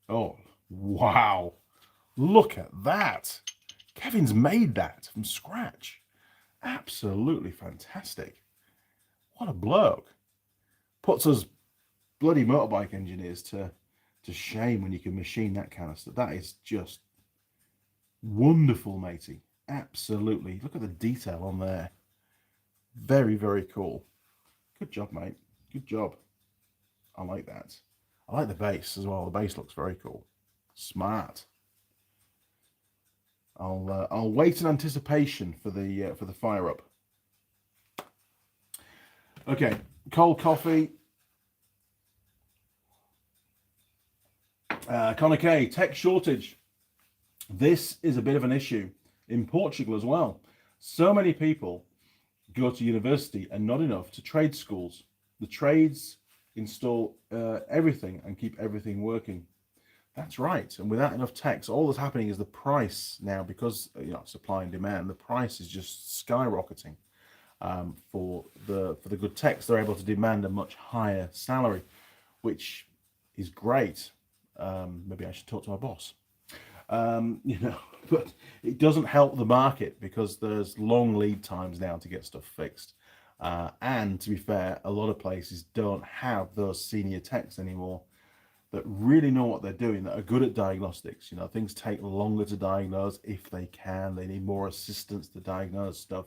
Oh, wow. Look at that. Kevin's made that from scratch. Absolutely fantastic. What a bloke. Puts us bloody motorbike engineers to shame when you can machine that kind of stuff. That is just wonderful, matey. Absolutely. Look at the detail on there. Very, very cool. Good job, mate. Good job. I like that. I like the base as well. The base looks very cool. Smart. I'll wait in anticipation for the fire up. Okay, cold coffee. Connor K, tech shortage. This is a bit of an issue in Portugal as well. So many people go to university and not enough to trade schools. The trades install everything and keep everything working. That's right. And without enough techs, all that's happening is the price now, because supply and demand, the price is just skyrocketing for the good techs. They're able to demand a much higher salary, which is great. Maybe I should talk to my boss. But it doesn't help the market because there's long lead times now to get stuff fixed. And to be fair, a lot of places don't have those senior techs anymore that really know what they're doing, that are good at diagnostics. You know, things take longer to diagnose if they can. They need more assistance to diagnose stuff.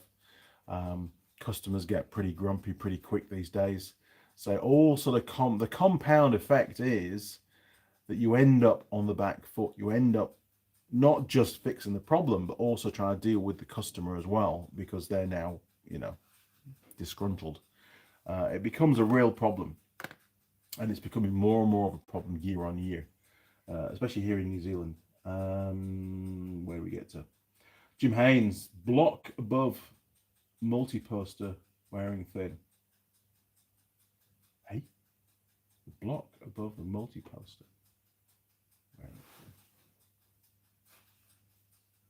Customers get pretty grumpy pretty quick these days. So also the compound effect is that you end up on the back foot. You end up not just fixing the problem, but also trying to deal with the customer as well, because they're now, you know, disgruntled. It becomes a real problem, and it's becoming more and more of a problem year on year, especially here in New Zealand. Where do we get to? Jim Haynes, block above multi-poster wearing thin. Hey, the block above the multi-poster wearing thin.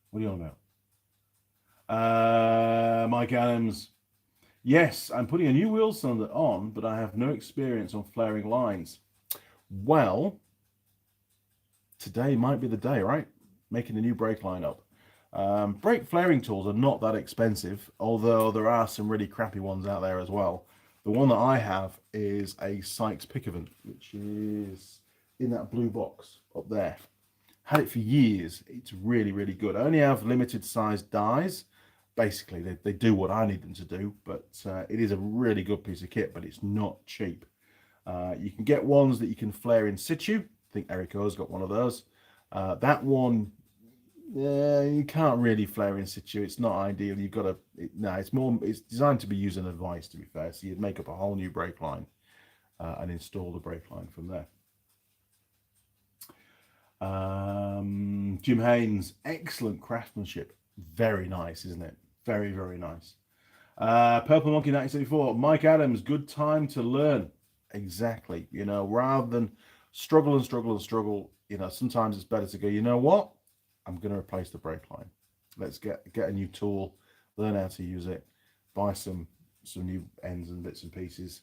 What are you on about? Mike Adams. Yes, I'm putting a new wheel cylinder on, but I have no experience on flaring lines. Well, today might be the day, right? Making a new brake line up. Brake flaring tools are not that expensive, although there are some really crappy ones out there as well. The one that I have is a Sykes Pickavant, which is in that blue box up there. Had it for years. It's really, really good. I only have limited size dies. Basically, they do what I need them to do, but it is a really good piece of kit, but it's not cheap. You can get ones that you can flare in situ. I think Eric O's got one of those. That one, you can't really flare in situ. It's not ideal. You've got to, it's designed to be used in advice, to be fair. So you'd make up a whole new brake line and install the brake line from there. Jim Haynes, excellent craftsmanship. Very nice, isn't it? Very, very nice. Purple Monkey 1974, Mike Adams, good time to learn. Exactly. You know, rather than struggle and struggle and struggle, you know, sometimes it's better to go, you know what? I'm going to replace the brake line. Let's get a new tool, learn how to use it, buy some new ends and bits and pieces.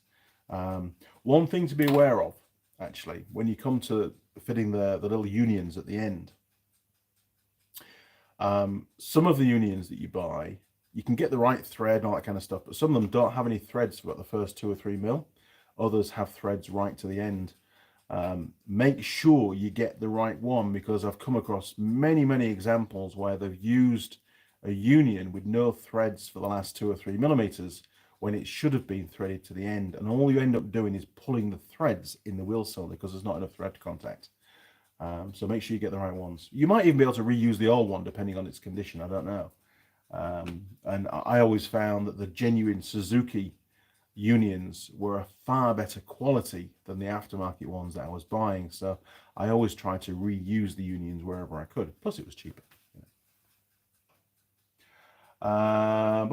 One thing to be aware of, actually, when you come to fitting the little unions at the end, some of the unions that you buy, you can get the right thread and all that kind of stuff, but some of them don't have any threads for about the first 2 or 3 mil. Others have threads right to the end. Make sure you get the right one, because I've come across many, many examples where they've used a union with no threads for the last 2 or 3 millimeters when it should have been threaded to the end, and all you end up doing is pulling the threads in the wheel cylinder because there's not enough thread contact. So make sure you get the right ones. You might even be able to reuse the old one depending on its condition. I don't know. And I always found that the genuine Suzuki unions were a far better quality than the aftermarket ones that I was buying. So I always tried to reuse the unions wherever I could. Plus, it was cheaper. Where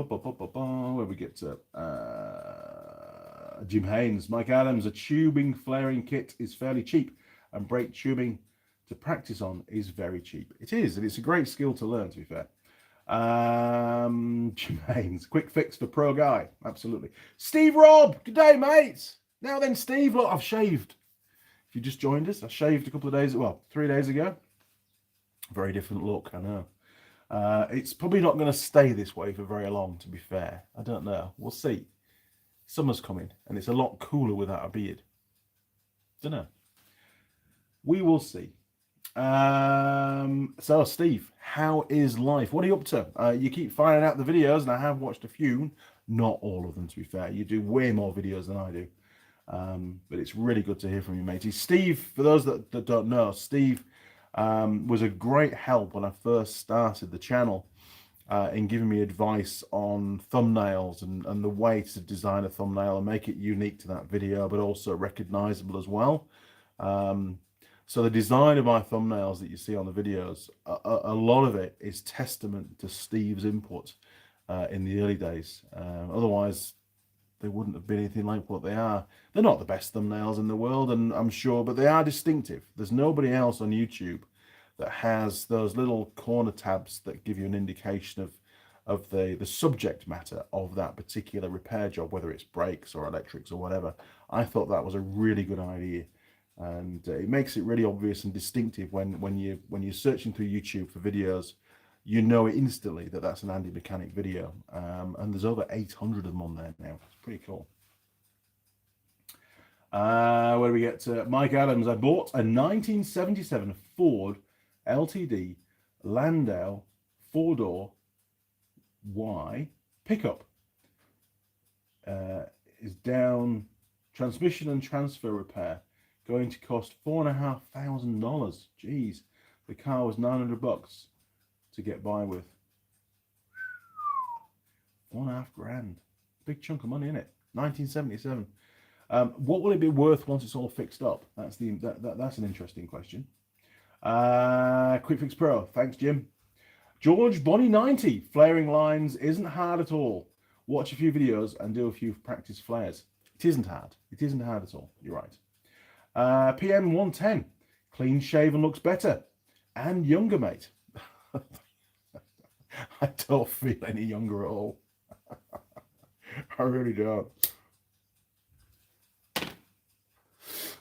we get to Jim Haynes, Mike Adams, a tubing flaring kit is fairly cheap, and brake tubing to practice on is very cheap. It is, and it's a great skill to learn, to be fair. Jim Haynes, quick fix for pro guy. Absolutely. Steve Robb, good day, mates. Now then, Steve, look, I've shaved. If you just joined us, I shaved a couple of days, well, 3 days ago. Very different look, I know. It's probably not going to stay this way for very long, to be fair. I don't know. We'll see. Summer's coming, and it's a lot cooler without a beard. Don't know. We will see. So Steve, how is life? What are you up to? You keep firing out the videos, and I have watched a few, not all of them, to be fair. You do way more videos than I do, but it's really good to hear from you, matey. Steve, for those that don't know, Steve was a great help when I first started the channel in giving me advice on thumbnails and the way to design a thumbnail and make it unique to that video, but also recognizable as well. So the design of my thumbnails that you see on the videos, a lot of it is testament to Steve's input in the early days. Otherwise, they wouldn't have been anything like what they are. They're not the best thumbnails in the world, and I'm sure, but they are distinctive. There's nobody else on YouTube that has those little corner tabs that give you an indication of the subject matter of that particular repair job, whether it's brakes or electrics or whatever. I thought that was a really good idea. And it makes it really obvious and distinctive when you're searching through YouTube for videos you know instantly that that's an Andy Mechanic video. And there's over 800 of them on there now. It's pretty cool. Where do we get to? Mike Adams. I bought a 1977 Ford LTD Landau 4-door Y pickup. Is down transmission and transfer repair. Going to cost $4,500. Jeez, the car was $900 to get by with. $4,500. Big chunk of money in it. 1977. What will it be worth once it's all fixed up? That's that's an interesting question. Quick Fix Pro. Thanks, Jim. George Bonnie 90. Flaring lines isn't hard at all. Watch a few videos and do a few practice flares. It isn't hard. It isn't hard at all. You're right. PM 110. Clean shaven looks better. And younger, mate. I don't feel any younger at all. I really don't.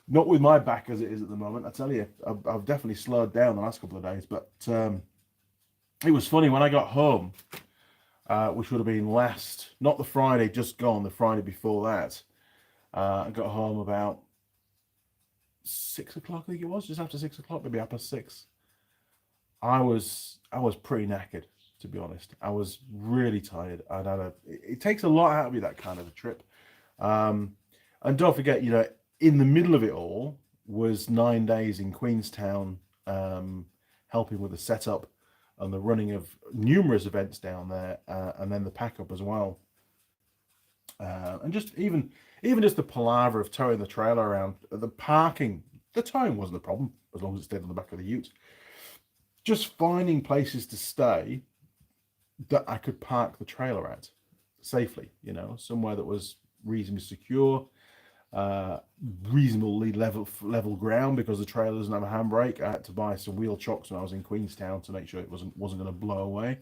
Not with my back as it is at the moment. I tell you, I've definitely slowed down the last couple of days. But it was funny when I got home, which would have been not the Friday just gone, the Friday before that. I got home about 6 o'clock, I think it was, just after 6 o'clock, maybe after 6. I was pretty knackered, to be honest. I was really tired. It takes a lot out of you, that kind of a trip. And don't forget, you know, in the middle of it all was 9 days in Queenstown, helping with the setup and the running of numerous events down there, and then the pack up as well. And just even just the palaver of towing the trailer around, the parking, the towing wasn't a problem as long as it stayed on the back of the ute. Just finding places to stay that I could park the trailer at safely, you know, somewhere that was reasonably secure, reasonably level ground, because the trailer doesn't have a handbrake. I had to buy some wheel chocks when I was in Queenstown to make sure it wasn't going to blow away.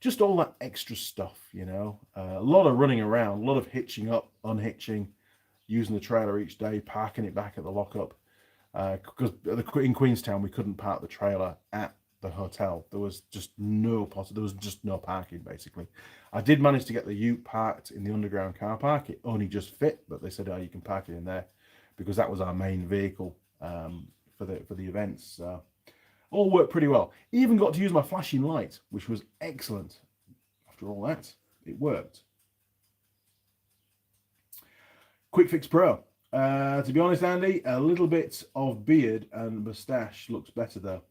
Just all that extra stuff, you know. A lot of running around, a lot of hitching up, unhitching, using the trailer each day, parking it back at the lockup. Because in Queenstown we couldn't park the trailer at the hotel. There was just no parking, basically. I did manage to get the ute parked in the underground car park. It only just fit, but they said, oh, you can park it in there, because that was our main vehicle for the events. So all worked pretty well. Even got to use my flashing light, which was excellent. After all that, it worked. Quick Fix Pro. To be honest, Andy, a little bit of beard and moustache looks better though.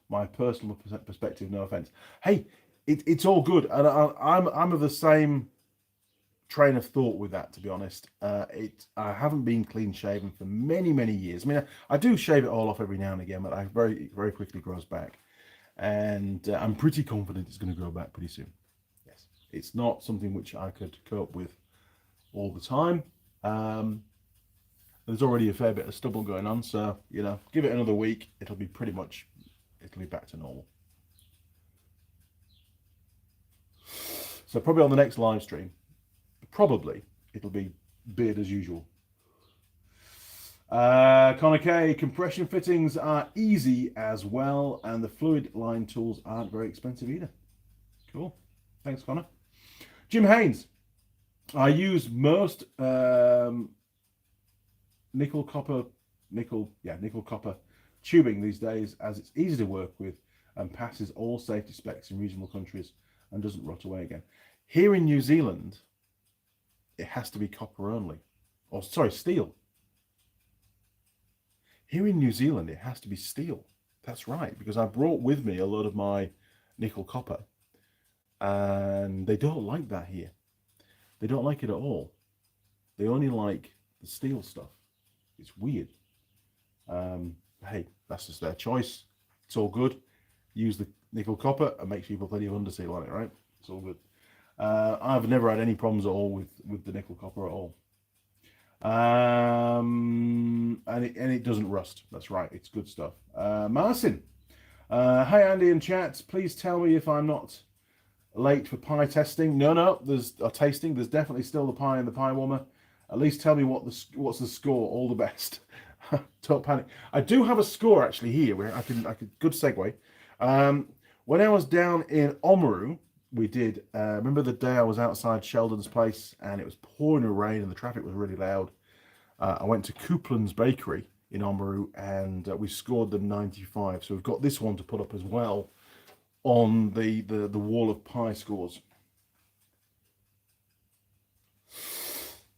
My personal perspective, no offense. Hey, it's all good, and I'm of the same train of thought with that, to be honest. I haven't been clean shaven for many years. I mean, I do shave it all off every now and again, but I very quickly grows back, and I'm pretty confident it's going to grow back pretty soon. Yes, it's not something which I could cope with all the time. There's already a fair bit of stubble going on, so you know, give it another week, it'll be back to normal. So probably on the next live stream, probably it'll be beard as usual. Connor K, compression fittings are easy as well, and the fluid line tools aren't very expensive either. Cool. Thanks, Connor. Jim Haynes, I use most nickel copper tubing these days, as it's easy to work with and passes all safety specs in reasonable countries and doesn't rot away again. Here in New Zealand, it has to be copper only, or sorry, steel. Here in New Zealand, it has to be steel. That's right, because I brought with me a lot of my nickel copper, and they don't like that here. They don't like it at all. They only like the steel stuff. It's weird. Hey, that's just their choice. It's all good. Use the nickel copper and make sure you put plenty of underseal on it, right? It's all good. I've never had any problems at all with the nickel copper at all. And it doesn't rust. That's right. It's good stuff. Marcin. Hi, Andy and chat. Please tell me if I'm not late for pie testing. No, there's a tasting. There's definitely still the pie in the pie warmer. At least tell me what's the score. All the best. Don't panic. I do have a score actually here where I could good segue. When I was down in Oamaru, we did, remember the day I was outside Sheldon's place and it was pouring rain and the traffic was really loud? I went to Coupland's Bakery in Oamaru and we scored them 95. So we've got this one to put up as well on the wall of pie scores.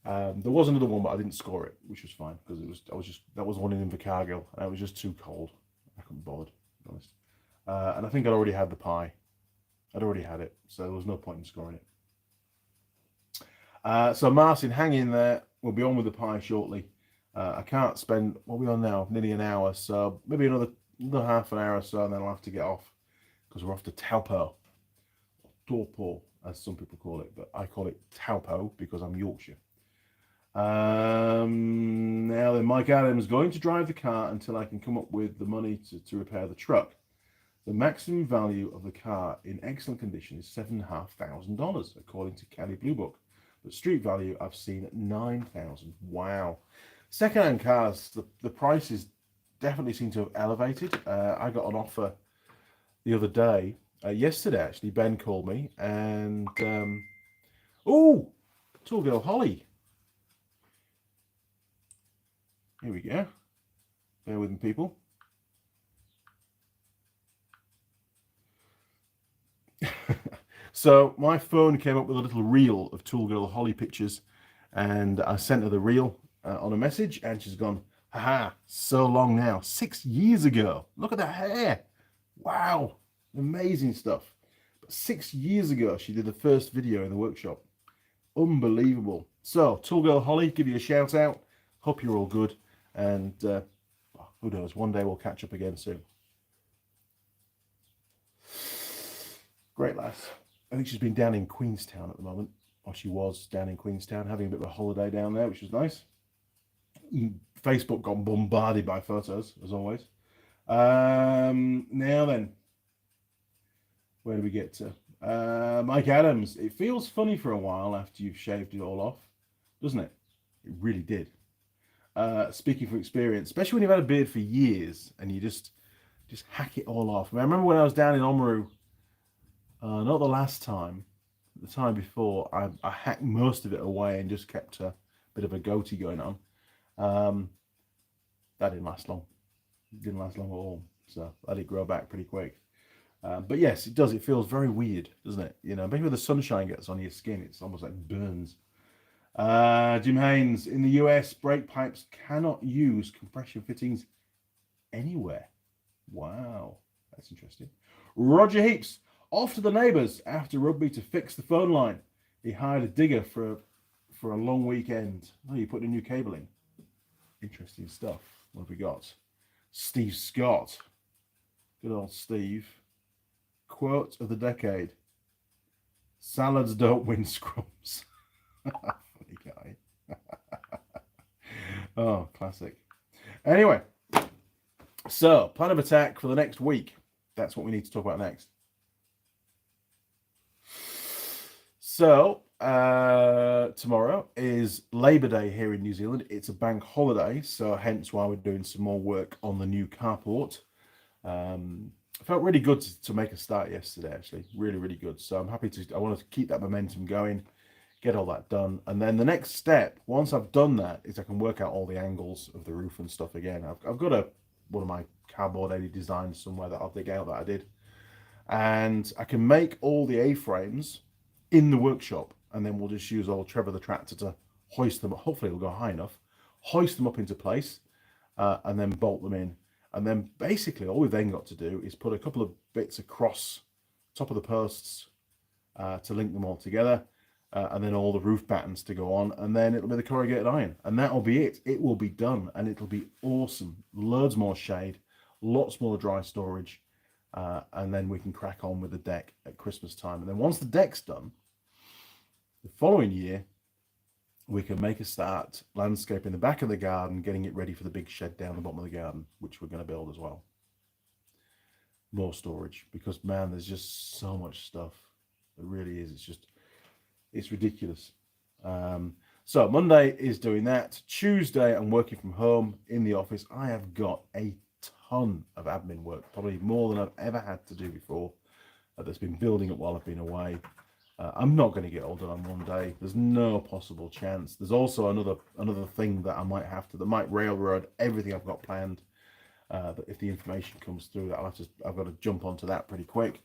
There was another one, but I didn't score it, which was fine because that was one in Invercargill and it was just too cold. I couldn't bother, to be honest. And I think I'd already had the pie. I'd already had it, so there was no point in scoring it. So Martin, hang in there. We'll be on with the pie shortly. I can't spend, what are we on now? Nearly an hour, so maybe another half an hour or so, and then I'll have to get off because we're off to Taupo, Torpo, as some people call it, but I call it Taupo because I'm Yorkshire. Now then, Mike Adams going to drive the car until I can come up with the money to repair the truck. The maximum value of the car in excellent condition is $7,500, according to Cali Blue Book. But street value I've seen at $9,000. Wow. Second-hand cars, the prices definitely seem to have elevated. I got an offer the other day, yesterday actually. Ben called me and oh, Tool Girl Holly. Here we go. Bear with me, people. So my phone came up with a little reel of Tool Girl Holly pictures, and I sent her the reel on a message, and she's gone, haha, so long now. 6 years ago. Look at that hair. Wow. Amazing stuff. But 6 years ago, she did the first video in the workshop. Unbelievable. So, Tool Girl Holly, give you a shout out. Hope you're all good. And who knows, one day we'll catch up again soon. Great lass. I think she's been down in Queenstown at the moment, or she was down in Queenstown having a bit of a holiday down there, which was nice. Facebook got bombarded by photos, as always. Now then, where do we get to? Mike Adams, it feels funny for a while after you've shaved it all off, doesn't it? It really did. Speaking from experience, especially when you've had a beard for years and you just hack it all off. I remember when I was down in Oamaru, not the last time, the time before, I hacked most of it away and just kept a bit of a goatee going on. That didn't last long. It didn't last long at all. So I let it grow back pretty quick. But yes, it does. It feels very weird, doesn't it? You know, maybe when the sunshine gets on your skin, it's almost like burns. Jim Haynes, in the US, brake pipes cannot use compression fittings anywhere. Wow, that's interesting. Roger Heaps, off to the neighbours after rugby to fix the phone line. He hired a digger for a long weekend. Oh, you put a new cable in. Interesting stuff. What have we got? Steve Scott. Good old Steve. Quote of the decade. Salads don't win scrums. Funny guy. Oh, classic. Anyway, so plan of attack for the next week. That's what we need to talk about next. So tomorrow is Labor Day here in New Zealand. It's a bank holiday, so hence why we're doing some more work on the new carport. It felt really good to make a start yesterday, actually. Really, really good. So I'm happy to, I want to keep that momentum going, get all that done. And then the next step, once I've done that, is I can work out all the angles of the roof and stuff again. I've got one of my cardboard edit designs somewhere that I'll dig out that I did. And I can make all the A-frames in the workshop, and then we'll just use old Trevor the tractor to hoist them. Hopefully it'll go high enough, hoist them up into place, and then bolt them in. And then basically all we've then got to do is put a couple of bits across top of the posts to link them all together, and then all the roof battens to go on, and then it'll be the corrugated iron, and that'll be it. It will be done, and it'll be awesome. Loads more shade, lots more dry storage, and then we can crack on with the deck at Christmas time. And then once the deck's done, the following year, we can make a start landscaping the back of the garden, getting it ready for the big shed down the bottom of the garden, which we're going to build as well. More storage, because man, there's just so much stuff. It really is. It's ridiculous. So Monday is doing that. Tuesday, I'm working from home in the office. I have got a ton of admin work, probably more than I've ever had to do before. that's been building up while I've been away. I'm not going to get all done on one day. There's no possible chance. There's also another thing that I might have to, that might railroad everything I've got planned. That if the information comes through, that I've got to jump onto that pretty quick.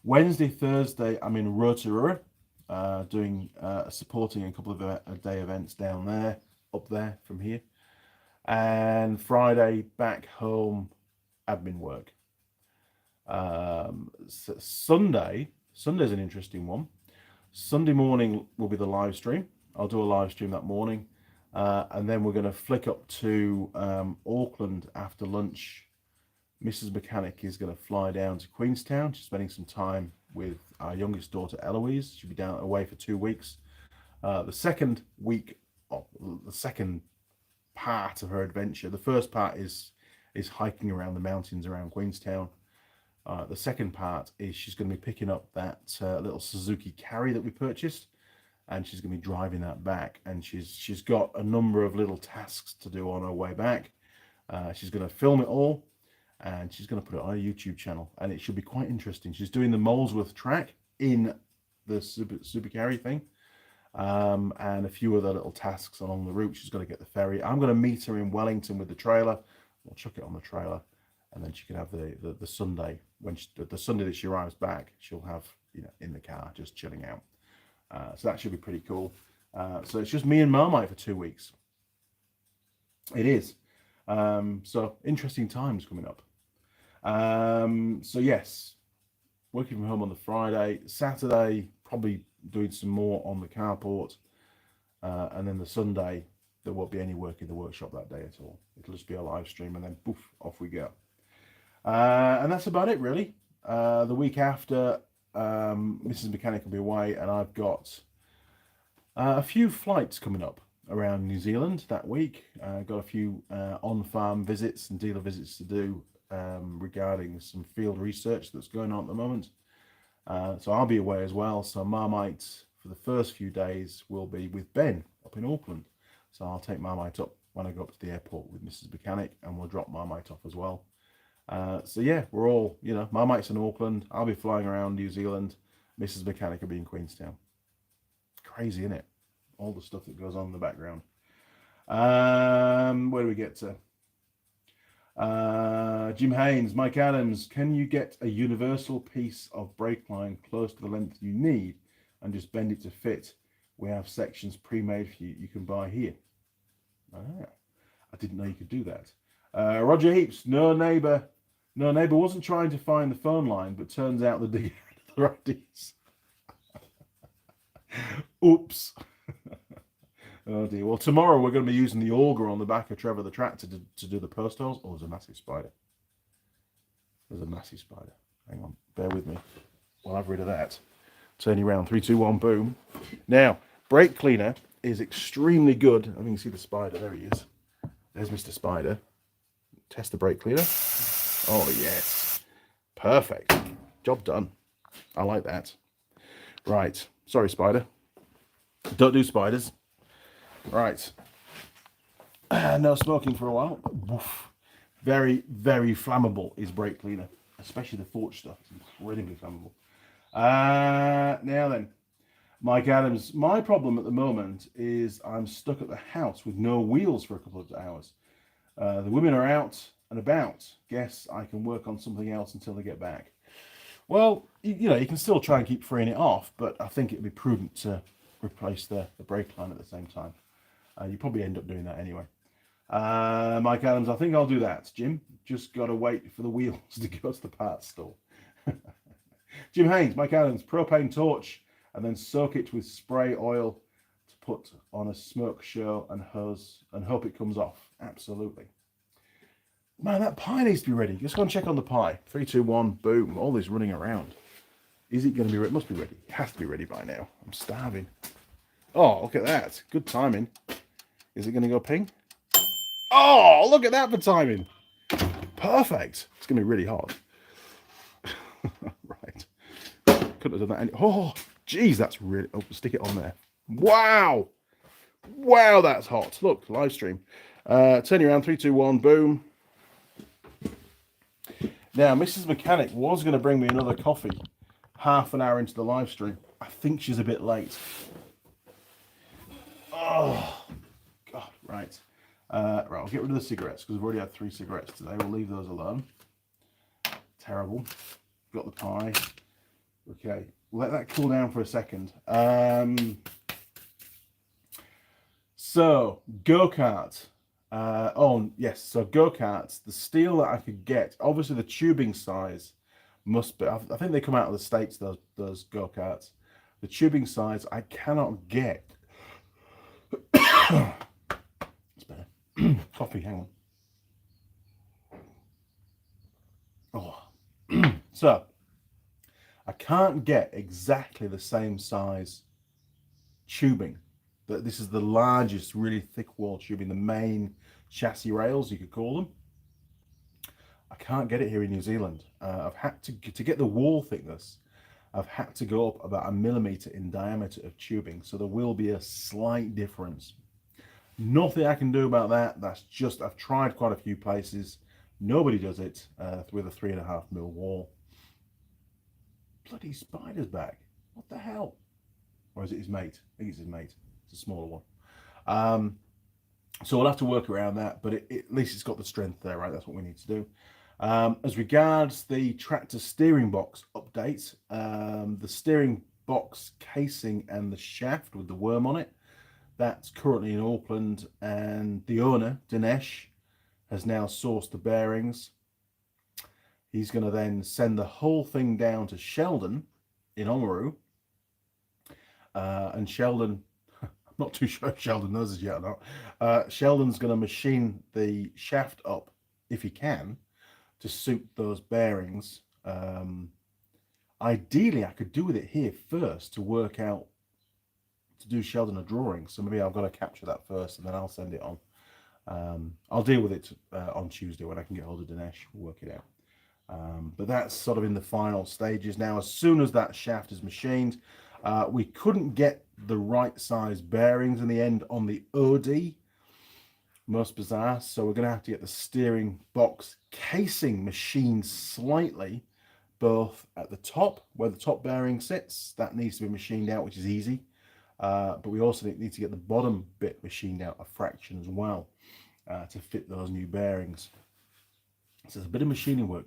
Wednesday, Thursday, I'm in Rotorua, doing supporting a couple of day events down there, up there from here. And Friday, back home, admin work. Sunday's an interesting one. Sunday morning will be the live stream. I'll do a live stream that morning. And then we're going to flick up to Auckland after lunch. Mrs. Mechanic is going to fly down to Queenstown. She's spending some time with our youngest daughter, Eloise. She'll be down away for 2 weeks. The second part of her adventure. The first part is hiking around the mountains around Queenstown. The second part is she's going to be picking up that little Suzuki Carry that we purchased, and she's going to be driving that back. And she's got a number of little tasks to do on her way back. She's going to film it all, and she's going to put it on a YouTube channel, and it should be quite interesting. She's doing the Molesworth track in the Super Carry thing, and a few other little tasks along the route. She's got to get the ferry. I'm going to meet her in Wellington with the trailer. We'll chuck it on the trailer, and then she can have the Sunday, the Sunday that she arrives back, she'll have, in the car just chilling out. So that should be pretty cool. So it's just me and Marmite for 2 weeks. It is. So interesting times coming up. So yes, working from home on the Friday. Saturday, probably doing some more on the carport. And then the Sunday, there won't be any work in the workshop that day at all. It'll just be a live stream, and then poof, off we go. And that's about it, really. The week after, Mrs. Mechanic will be away, and I've got a few flights coming up around New Zealand that week. Got a few on-farm visits and dealer visits to do regarding some field research that's going on at the moment. So I'll be away as well. So Marmite, for the first few days, will be with Ben up in Auckland. So I'll take Marmite up when I go up to the airport with Mrs. Mechanic, and we'll drop Marmite off as well. So yeah, we're all, Marmite's in Auckland. I'll be flying around New Zealand. Mrs. Mechanic will be in Queenstown. Crazy, isn't it? All the stuff that goes on in the background. Where do we get to? Jim Haynes, Mike Adams, can you get a universal piece of brake line close to the length you need and just bend it to fit? We have sections pre-made for you can buy here. I didn't know you could do that. Roger Heaps, no neighbour wasn't trying to find the phone line, but turns out the digger had other ideas. Oops. Oh dear. Well, tomorrow we're going to be using the auger on the back of Trevor the tractor to do the post holes. Oh, there's a massive spider. There's a massive spider. Hang on, bear with me while I've rid of that. Turning around, 3, 2, 1, boom. Now, brake cleaner is extremely good. I mean, you can see the spider. There he is. There's Mr. Spider. Test the brake cleaner. Oh, yes. Perfect. Job done. I like that. Right. Sorry, spider. Don't do spiders. Right. No smoking for a while. Woof. Very, very flammable is brake cleaner, especially the Forge stuff. It's incredibly flammable. Now then, Mike Adams, my problem at the moment is I'm stuck at the house with no wheels for a couple of hours. The women are out and about. Guess I can work on something else until they get back. Well, you can still try and keep freeing it off, but I think it would be prudent to replace the brake line at the same time. You probably end up doing that anyway. Mike Adams, I think I'll do that. Jim, just got to wait for the wheels to go to the parts store. Jim Haynes, Mike Adams, propane torch, and then soak it with spray oil to put on a smoke show and hose and hope it comes off. Absolutely. Man, that pie needs to be ready. Just go and check on the pie. 3, 2, 1, boom. All this running around. Is it going to be ready? It must be ready. It has to be ready by now. I'm starving. Oh, look at that. Good timing. Is it going to go ping? Oh, look at that for timing. Perfect. It's going to be really hot. Right. Couldn't have done that. Oh, geez, that's really... Oh, stick it on there. Wow. Wow, that's hot. Look, live stream. Turning around, 3, 2, 1, boom. Now, Mrs. Mechanic was going to bring me another coffee half an hour into the live stream. I think she's a bit late. Oh, God, right. Right, I'll get rid of the cigarettes because we've already had 3 cigarettes today. We'll leave those alone. Terrible. Got the pie. Okay, let that cool down for a second. So, go-kart. Oh, yes, so go-karts. The steel that I could get, obviously the tubing size must be, I think they come out of the States, those go-karts. The tubing size I cannot get. It's better. Coffee, hang on. Oh. So, I can't get exactly the same size tubing. This is the largest, really thick wall tubing, the main chassis rails, you could call them. I can't get it here in New Zealand. I've had to get the wall thickness. I've had to go up about 1 millimeter in diameter of tubing, so there will be a slight difference. Nothing I can do about that. That's just, I've tried quite a few places. Nobody does it with a 3.5 mil wall. Bloody spider's back. What the hell? Or is it his mate? I think it's his mate. It's a smaller one. So we'll have to work around that, but at least it's got the strength there, right? That's what we need to do. As regards the tractor steering box update, the steering box casing and the shaft with the worm on it, that's currently in Auckland, and the owner, Dinesh, has now sourced the bearings. He's going to then send the whole thing down to Sheldon in Oamaru. And Sheldon, I'm not too sure if Sheldon knows this yet or not. Sheldon's going to machine the shaft up, if he can, to suit those bearings. Ideally, I could do with it here first to work out, to do Sheldon a drawing. So maybe I've got to capture that first and then I'll send it on. I'll deal with it on Tuesday when I can get hold of Dinesh. We'll work it out. But that's sort of in the final stages now. As soon as that shaft is machined, we couldn't get the right size bearings in the end on the OD. Most bizarre. So we're going to have to get the steering box casing machined slightly, both at the top, where the top bearing sits. That needs to be machined out, which is easy. But we also need to get the bottom bit machined out a fraction as well to fit those new bearings. So there's a bit of machining work.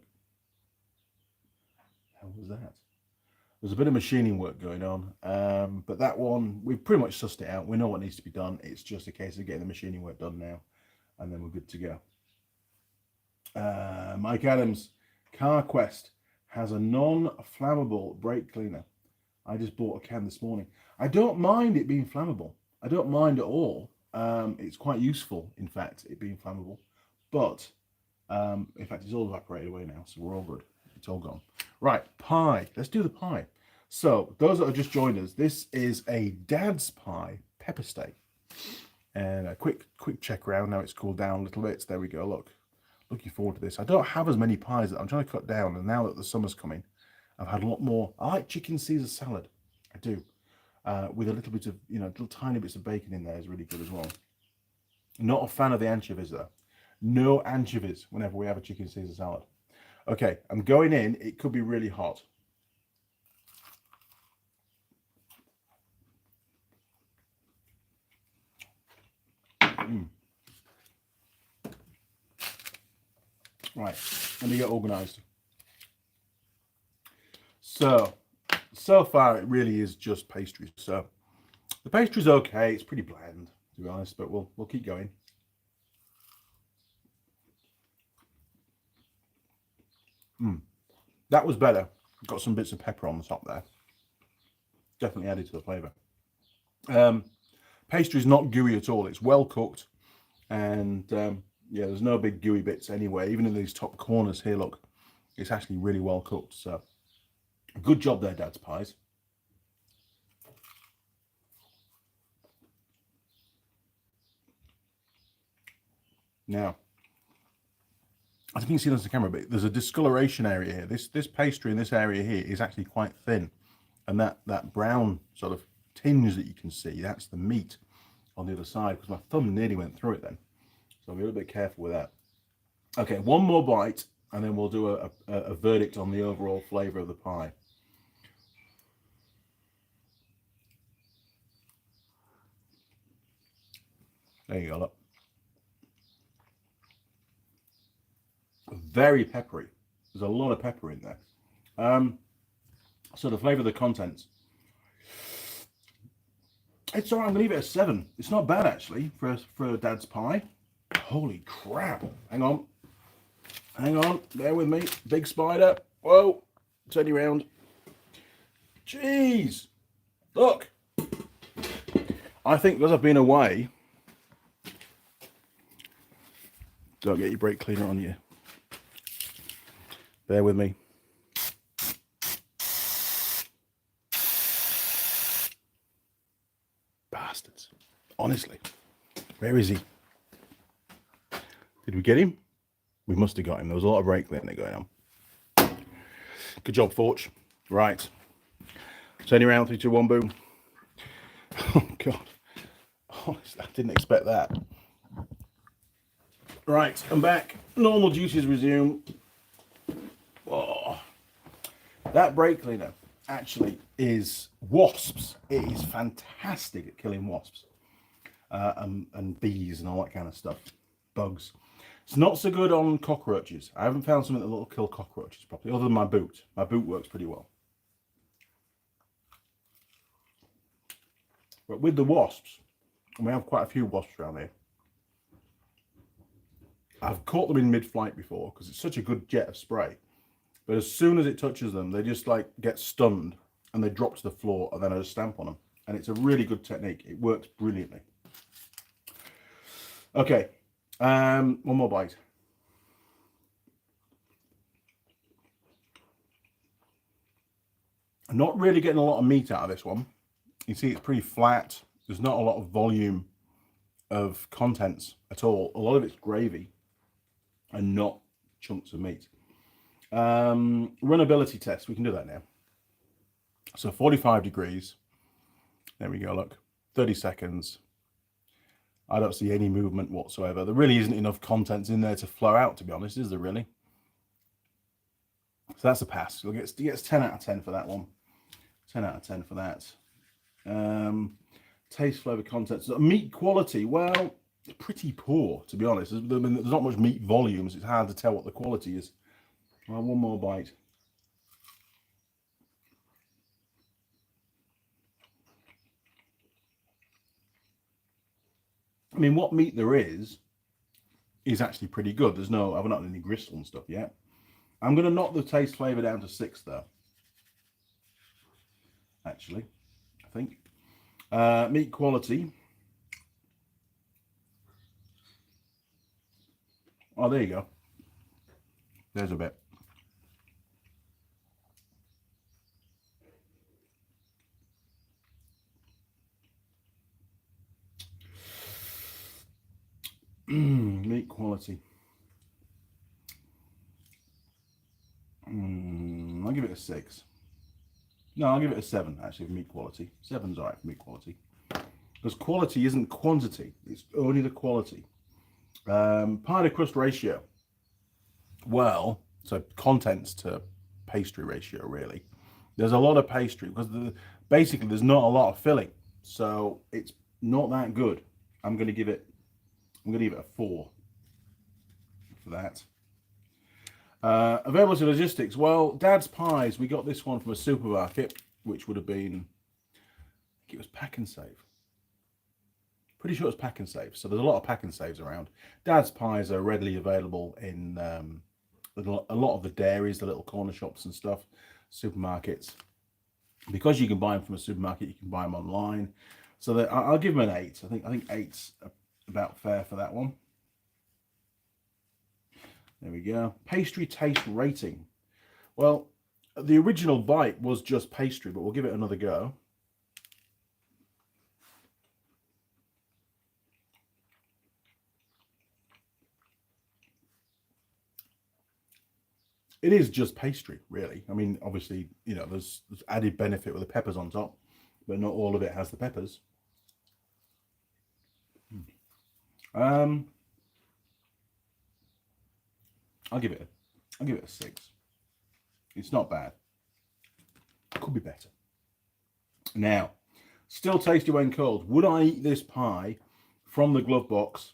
How was that? There's a bit of machining work going on, but that one, we've pretty much sussed it out. We know what needs to be done. It's just a case of getting the machining work done now, and then we're good to go. Mike Adams, CarQuest has a non-flammable brake cleaner. I just bought a can this morning. I don't mind it being flammable. I don't mind at all. It's quite useful, in fact, it being flammable. But, in fact, it's all evaporated away now, so we're all good. It's all gone. Right, pie. Let's do the pie. So, those that have just joined us, this is a dad's pie pepper steak. And a quick check around. Now it's cooled down a little bit. So there we go. Look, looking forward to this. I don't have as many pies that I'm trying to cut down. And now that the summer's coming, I've had a lot more. I like chicken Caesar salad. I do. With a little bit of, little tiny bits of bacon in there is really good as well. Not a fan of the anchovies though. No anchovies whenever we have a chicken Caesar salad. Okay, I'm going in. It could be really hot. Right, let me get organized. So far it really is just pastry. So the pastry's okay. It's pretty bland, to be honest, but we'll keep going. That was better. Got some bits of pepper on the top there. Definitely added to the flavour. Pastry's not gooey at all. It's well cooked, and yeah, there's no big gooey bits anyway. Even in these top corners here, look, it's actually really well cooked. So good job there, Dad's Pies. Now, I don't think you see this on the camera, but there's a discoloration area here. This pastry in this area here is actually quite thin, and that brown sort of tinge that you can see, that's the meat on the other side, because my thumb nearly went through it then. So I'll be a little bit careful with that. Okay, one more bite, and then we'll do a verdict on the overall flavour of the pie. There you go, look. Very peppery. There's a lot of pepper in there. So the flavour of the contents. It's all right, I'm going to leave it a 7. It's not bad, actually, for a dad's pie. Holy crap. Hang on. Hang on. Bear with me. Big spider. Whoa. Turn you around. Jeez. Look. I think because I've been away... Don't get your brake cleaner on you. Bear with me. Bastards. Honestly. Where is he? Did we get him? We must have got him. There was a lot of brake cleaner going on. Good job, Forge. Right. Turn you around, 3, 2, 1, boom. Oh, God. Honestly, I didn't expect that. Right, I'm back. Normal duties resume. Oh, that brake cleaner actually is wasps. It is fantastic at killing wasps and bees and all that kind of stuff. Bugs. It's not so good on cockroaches. I haven't found something that will kill cockroaches properly, other than my boot. My boot works pretty well. But with the wasps, and we have quite a few wasps around here, I've caught them in mid-flight before because it's such a good jet of spray. But as soon as it touches them, they just like get stunned and they drop to the floor, and then I just stamp on them. And it's a really good technique. It works brilliantly. Okay, one more bite. I'm not really getting a lot of meat out of this one. You see, it's pretty flat. There's not a lot of volume of contents at all. A lot of it's gravy and not chunks of meat. Runnability test. We can do that now. So 45 degrees. There we go, look. 30 seconds. I don't see any movement whatsoever. There really isn't enough contents in there to flow out, to be honest, is there really? So that's a pass. He gets 10 out of 10 for that one. 10 out of 10 for that. Taste, flavour, contents. Meat quality, well, it's pretty poor, to be honest. There's not much meat volume, so it's hard to tell what the quality is. Well, one more bite. I mean, what meat there is actually pretty good. I've not had any gristle and stuff yet. I'm going to knock the taste flavour down to 6, though. Actually, I think. Meat quality. Oh, there you go. There's a bit. Meat quality. I'll give it a 6. No, I'll give it a 7, actually, for meat quality. 7's all right for meat quality. Because quality isn't quantity. It's only the quality. Pie to crust ratio. Well, so contents to pastry ratio, really. There's a lot of pastry because basically there's not a lot of filling. So it's not that good. I'm going to give it a 4 for that. Availability logistics. Well, Dad's Pies, we got this one from a supermarket, which would have been, I think it was Pack and Save. Pretty sure it's Pack and Save. So there's a lot of Pack and Saves around. Dad's Pies are readily available in a lot of the dairies, the little corner shops and stuff, supermarkets. Because you can buy them from a supermarket, you can buy them online. So I'll give them an 8. I think 8's about fair for that one. There we go. Pastry taste rating. Well, the original bite was just pastry, but we'll give it another go. It is just pastry, really. I mean, obviously, you know, there's added benefit with the peppers on top, but not all of it has the peppers. I'll give it I'll give it a 6. It's not bad. Could be better. Now, still tasty when cold. Would I eat this pie from the glove box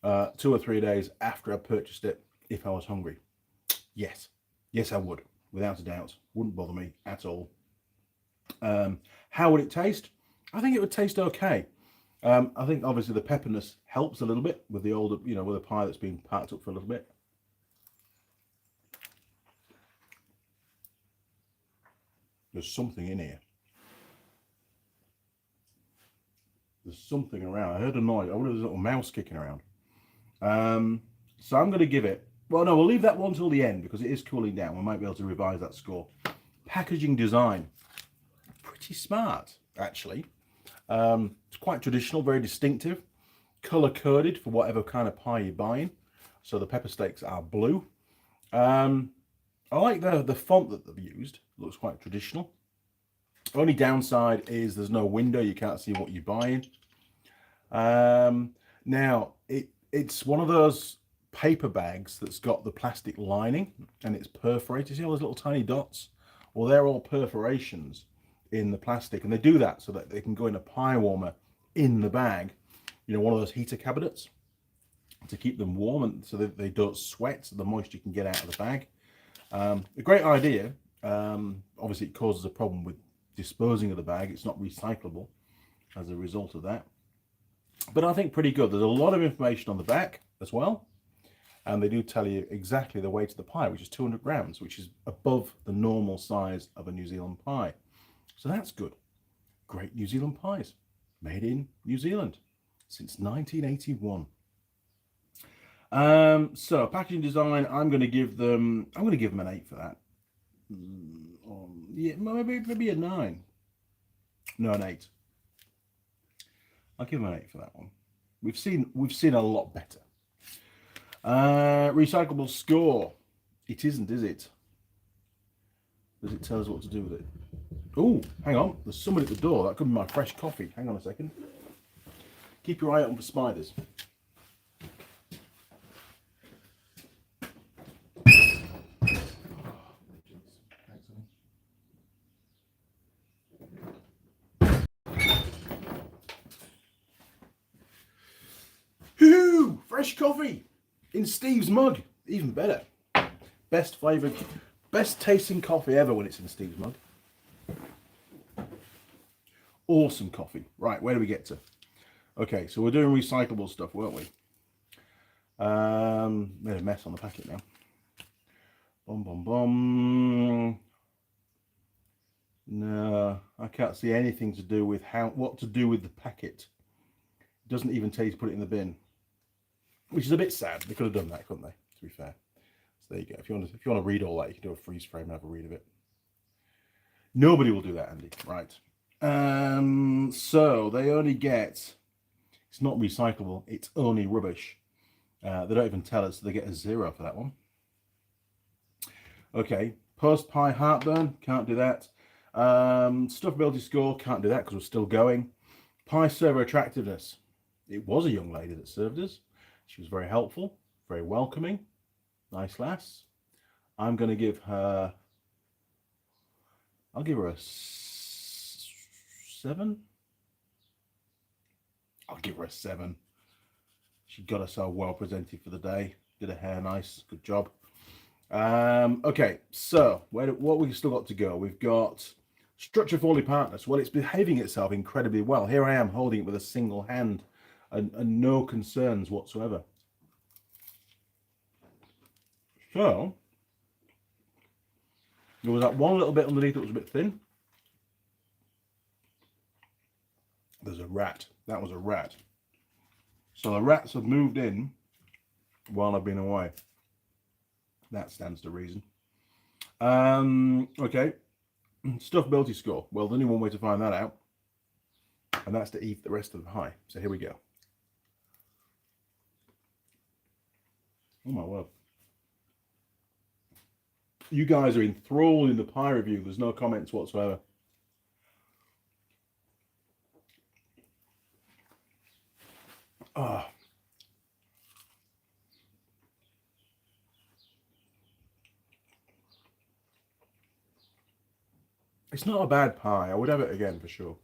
2 or 3 days after I purchased it if I was hungry? Yes. Yes, I would. Without a doubt. Wouldn't bother me at all. How would it taste? I think it would taste okay. I think obviously the pepperness helps a little bit with the older, with a pie that's been parked up for a little bit. There's something in here. There's something around. I heard a noise. I wonder if there's a little mouse kicking around. So I'm going to give it... Well, no, we'll leave that one till the end because it is cooling down. We might be able to revise that score. Packaging design. Pretty smart, actually. It's quite traditional, very distinctive. Colour-coded for whatever kind of pie you're buying. So the pepper steaks are blue. I like the font that they've used. It looks quite traditional. Only downside is there's no window. You can't see what you're buying. Now, it's one of those paper bags that's got the plastic lining and it's perforated. See all those little tiny dots? Well, they're all perforations in the plastic, and they do that so that they can go in a pie warmer in the bag. One of those heater cabinets to keep them warm and so that they don't sweat, so the moisture can get out of the bag. A great idea. Obviously, it causes a problem with disposing of the bag. It's not recyclable as a result of that. But I think pretty good. There's a lot of information on the back as well. And they do tell you exactly the weight of the pie, which is 200 grams, which is above the normal size of a New Zealand pie. So that's good. Great New Zealand pies, made in New Zealand since 1981. So packaging design, I'm going to give them an 8 for that. Yeah, maybe a 9. No, an 8. I'll give them an 8 for that one. We've seen a lot better. Recyclable score. It isn't, is it? Does it tell us what to do with it? Oh, hang on. There's somebody at the door. That could be my fresh coffee. Hang on a second. Keep your eye open for spiders. Whoo! Fresh coffee in Steve's mug. Even better. Best flavoured, best tasting coffee ever when it's in Steve's mug. Awesome coffee. Right, where do we get to? Okay, so we're doing recyclable stuff, weren't we? Made a mess on the packet now. Bum, bum, bum. No, I can't see anything to do with what to do with the packet. It doesn't even tell you to put it in the bin, which is a bit sad. They could have done that, couldn't they? To be fair. So there you go. If you want to read all that, you can do a freeze frame and have a read of it. Nobody will do that, Andy. Right. So they only get. It's not recyclable. It's only rubbish. They don't even tell us. So they get a 0 for that one. Okay. Post pie heartburn. Can't do that. Stuffability score. Can't do that because we're still going. Pie server attractiveness. It was a young lady that served us. She was very helpful, very welcoming, nice lass. I'm going to give her, I'll give her a 7. I'll give her a 7. She got herself well presented for the day, did her hair nice, good job. Okay, so what we've still got to go? We've got structure for partners. Well, it's behaving itself incredibly well. Here I am holding it with a single hand and no concerns whatsoever. So there was that one little bit underneath that was a bit thin. There's a rat. That was a rat. So the rats have moved in while I've been away. That stands to reason. Okay. Stuffability score. Well, there's only one way to find that out, and that's to eat the rest of the pie. So here we go. Oh my word. You guys are enthralled in the pie review. There's no comments whatsoever. Ah. It's not a bad pie. I would have it again for sure.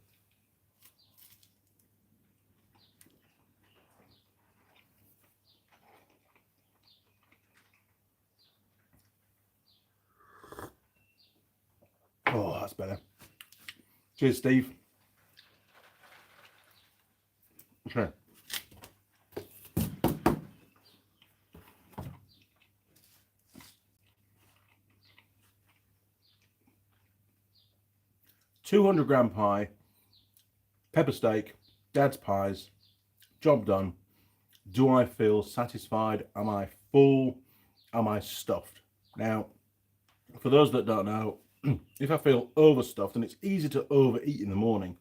Oh, that's better. Cheers, Steve. Okay. £200 pie, pepper steak, Dad's pies, job done. Do I feel satisfied? Am I full? Am I stuffed? Now, for those that don't know, if I feel overstuffed, and it's easy to overeat in the morning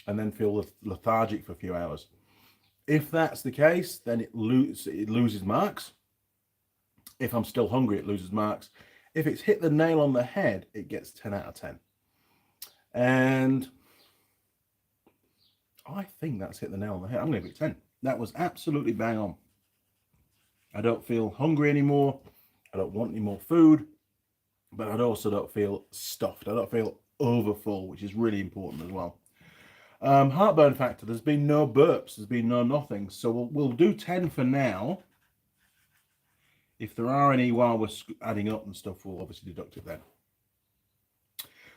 and then feel lethargic for a few hours. If that's the case, then it loses marks. If I'm still hungry, it loses marks. If it's hit the nail on the head, it gets 10 out of 10. And I think that's hit the nail on the head. I'm going to give it 10. That was absolutely bang on. I don't feel hungry anymore. I don't want any more food. But I also don't feel stuffed. I don't feel overfull, which is really important as well. Heartburn factor, there's been no burps. There's been no nothing. So we'll do 10 for now. If there are any while we're adding up and stuff, we'll obviously deduct it then.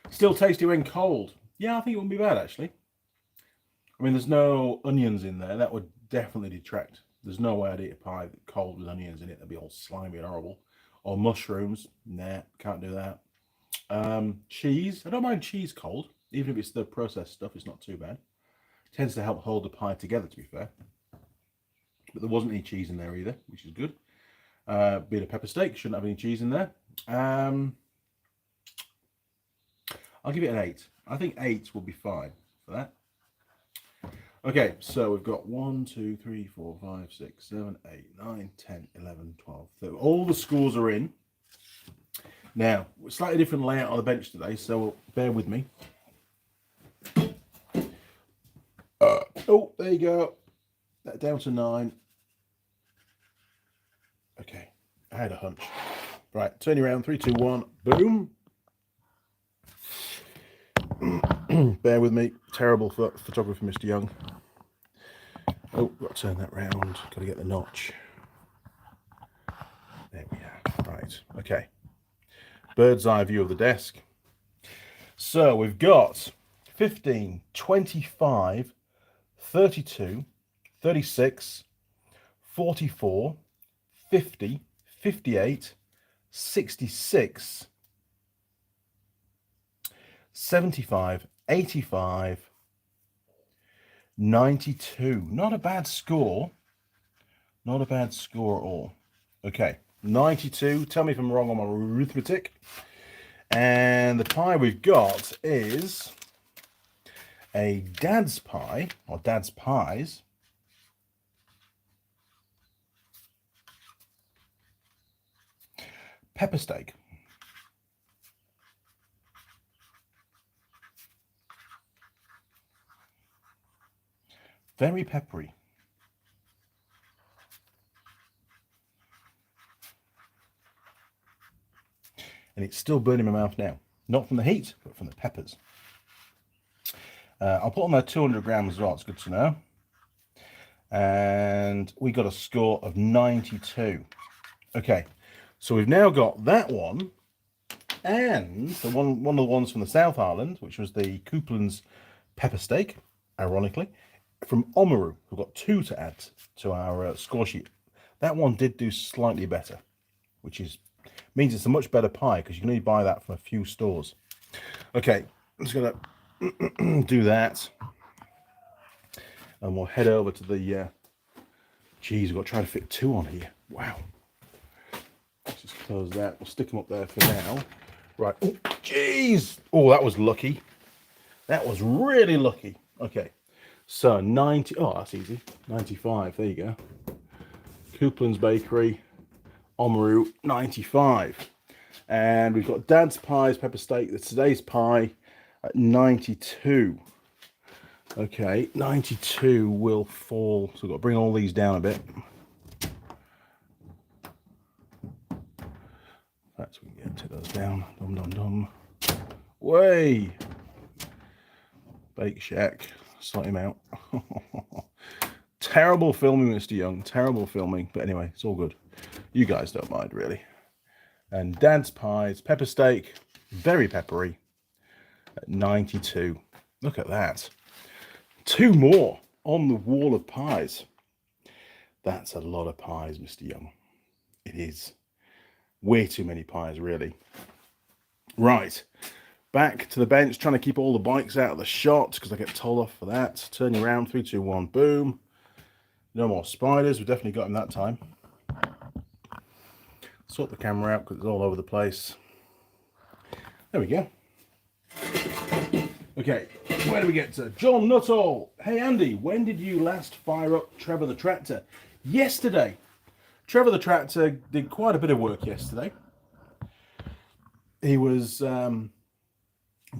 Still tasty when cold. Yeah, I think it wouldn't be bad, actually. I mean, there's no onions in there. That would definitely detract. There's no way I'd eat a pie cold with onions in it. That'd be all slimy and horrible. Or mushrooms. Nah, can't do that. Cheese. I don't mind cheese cold. Even if it's the processed stuff, it's not too bad. It tends to help hold the pie together, to be fair. But there wasn't any cheese in there either, which is good. Being a pepper steak, shouldn't have any cheese in there. I'll give it an 8. I think 8 will be fine for that. Okay, so we've got 1, 2, 3, 4, 5, 6, 7, 8, 9, 10, 11, 12, 13. All the scores are in. Now, slightly different layout on the bench today, so bear with me. Oh, there you go. That down to 9. Okay, I had a hunch. Right, turning around, 3, 2, 1, boom. Bear with me. Terrible photography, Mr. Young. Oh, got to turn that round. Got to get the notch. There we are. Right, okay. Bird's eye view of the desk. So we've got 15, 25, 32, 36, 44, 50, 58, 66, 75, 85, 92. Not a bad score. Not a bad score at all. Okay, 92. Tell me if I'm wrong on my arithmetic. And the pie we've got is a Dad's pie, or Dad's pies. Pepper steak. Very peppery. And it's still burning my mouth now. Not from the heat, but from the peppers. I'll put on there 200 grams as well. It's good to know. And we got a score of 92. Okay, so we've now got that one and the one of the ones from the South Island, which was the Coupland's pepper steak, ironically, from Oamaru. We've got 2 to add to our score sheet. That one did do slightly better, which means it's a much better pie because you can only buy that from a few stores. Okay, I'm just gonna do that, and we'll head over to the. Geez, we've got to try to fit 2 on here. Wow. Let's just close that. We'll stick them up there for now. Right. Oh, geez. Oh, that was lucky. That was really lucky. Okay. So 90. Oh, that's easy. 95. There you go. Coupland's Bakery, Oamaru, 95. And we've got Dad's Pies Pepper Steak, that's today's pie, at 92. Okay, 92 will fall. So we've got to bring all these down a bit. Perhaps we can take those down. Dum dum dum. Way. Bake Shack. Sort him out. Terrible filming, Mr. Young. Terrible filming. But anyway, it's all good. You guys don't mind, really. And Dad's Pies. Pepper steak. Very peppery. At 92. Look at that. 2 more on the wall of pies. That's a lot of pies, Mr. Young. It is. Way too many pies, really. Right. Back to the bench, trying to keep all the bikes out of the shot because I get told off for that. Turn you around, 3, 2, 1, boom. No more spiders. We definitely got him that time. Sort the camera out because it's all over the place. There we go. Okay, where do we get to? John Nuttall. Hey Andy, when did you last fire up Trevor the Tractor? Yesterday. Trevor the Tractor did quite a bit of work yesterday. He was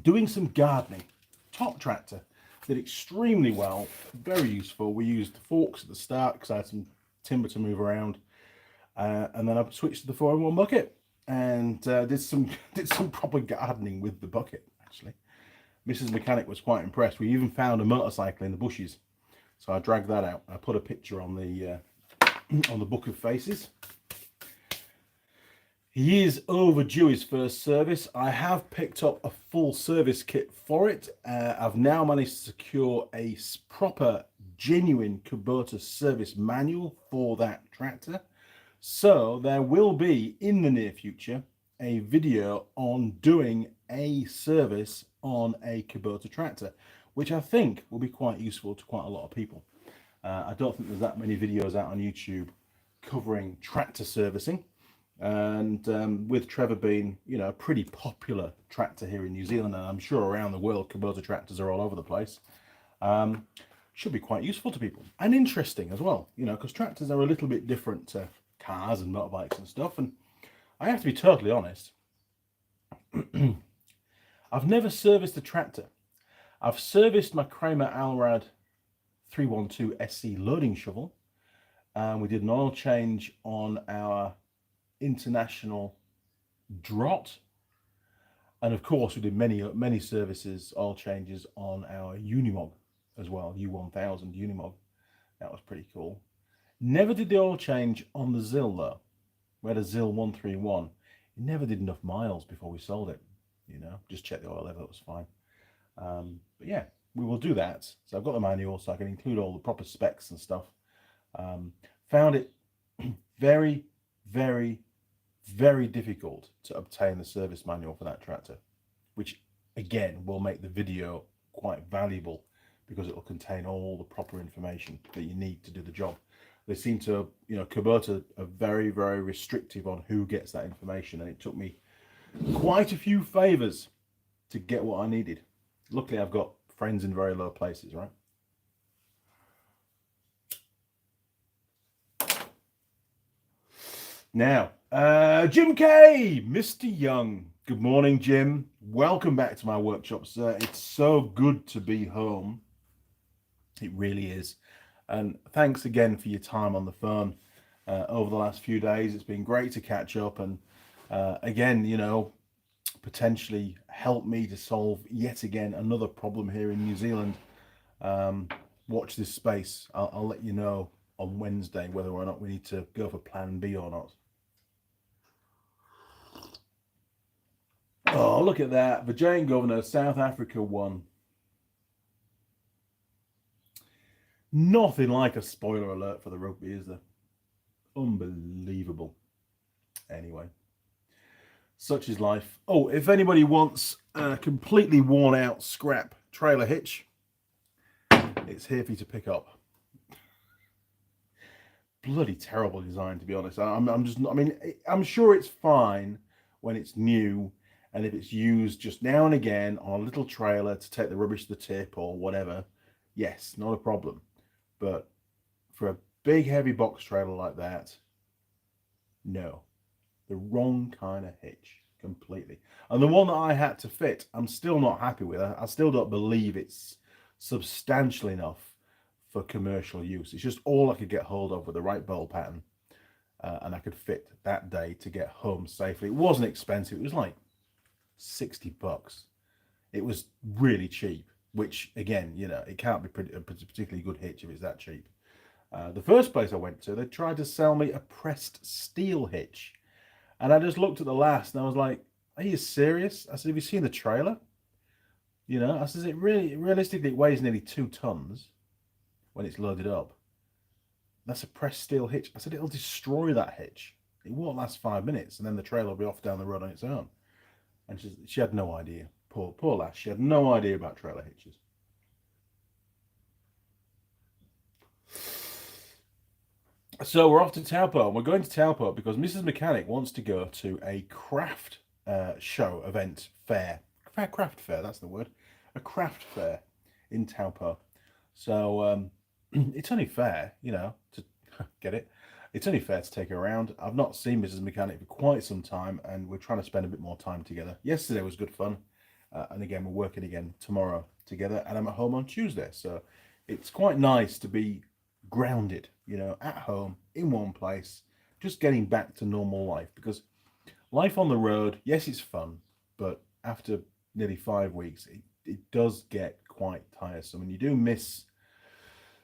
doing some gardening. Top tractor. Did extremely well. Very useful. We used forks at the start because I had some timber to move around. And then I switched to the 4-in-1 bucket and did some proper gardening with the bucket, actually. Mrs. Mechanic was quite impressed. We even found a motorcycle in the bushes. So I dragged that out. I put a picture on the book of faces. He is overdue his first service. I have picked up a full service kit for it. I've now managed to secure a proper, genuine Kubota service manual for that tractor. So there will be, in the near future, a video on doing a service on a Kubota tractor, which I think will be quite useful to quite a lot of people. I don't think there's that many videos out on YouTube covering tractor servicing. And with Trevor being, you know, a pretty popular tractor here in New Zealand, and I'm sure around the world, Kubota tractors are all over the place, should be quite useful to people and interesting as well, you know, because tractors are a little bit different to cars and motorbikes and stuff. And I have to be totally honest, I've never serviced a tractor. I've serviced my Kramer Allrad 312 SC loading shovel. We did an oil change on our International Drott, and of course we did many services, oil changes on our Unimog as well, U1000 Unimog. That was pretty cool. Never did the oil change on the Zill though. We had a Zill 131. It never did enough miles before we sold it, you know, just check the oil level, it was fine. But yeah, we will do that. So I've got the manual so I can include all the proper specs and stuff. Found it very, very, very difficult to obtain the service manual for that tractor, which again will make the video quite valuable because it will contain all the proper information that you need to do the job. They seem to, you know, Kubota are very, very restrictive on who gets that information, and it took me quite a few favors to get what I needed. Luckily, I've got friends in very low places, right? Now, Jim K, Mr. Young. Good morning, Jim. Welcome back to my workshop, sir. It's so good to be home. It really is. And thanks again for your time on the phone over the last few days. It's been great to catch up and again, you know, potentially help me to solve yet again another problem here in New Zealand. Watch this space. I'll let you know on Wednesday whether or not we need to go for plan B or not. Oh, look at that. The Giant Governor, South Africa won. Nothing like a spoiler alert for the rugby, is there? Unbelievable. Anyway, such is life. Oh, if anybody wants a completely worn out scrap trailer hitch, it's here for you to pick up. Bloody terrible design, to be honest. I'm sure it's fine when it's new and if it's used just now and again on a little trailer to take the rubbish to the tip or whatever. Yes, not a problem. But for a big heavy box trailer like that, no. The wrong kind of hitch completely. And the one that I had to fit, I'm still not happy with. I still don't believe it's substantial enough for commercial use. It's just all I could get hold of with the right bowl pattern. And I could fit that day to get home safely. It wasn't expensive. It was like $60. It was really cheap. which again, you know, it can't be a particularly good hitch if it's that cheap. The first place I went to, they tried to sell me a pressed steel hitch. And I just looked at the last and I was like, are you serious? I said, have you seen the trailer? You know, I said, realistically, it weighs nearly 2 tons when it's loaded up. That's a pressed steel hitch. I said, it'll destroy that hitch. It won't last 5 minutes and then the trailer will be off down the road on its own. And she had no idea. Poor lass. She had no idea about trailer hitches. So we're off to Taupo. And we're going to Taupo because Mrs. Mechanic wants to go to a craft show, event, fair. Craft fair, that's the word. A craft fair in Taupo. So it's only fair, you know, to get it. It's only fair to take her around. I've not seen Mrs. Mechanic for quite some time, and we're trying to spend a bit more time together. Yesterday was good fun, and again, we're working again tomorrow together, and I'm at home on Tuesday. So it's quite nice to be grounded, you know, at home, in one place, just getting back to normal life. Because life on the road, yes, it's fun, but after nearly 5 weeks, it does get quite tiresome, and you do miss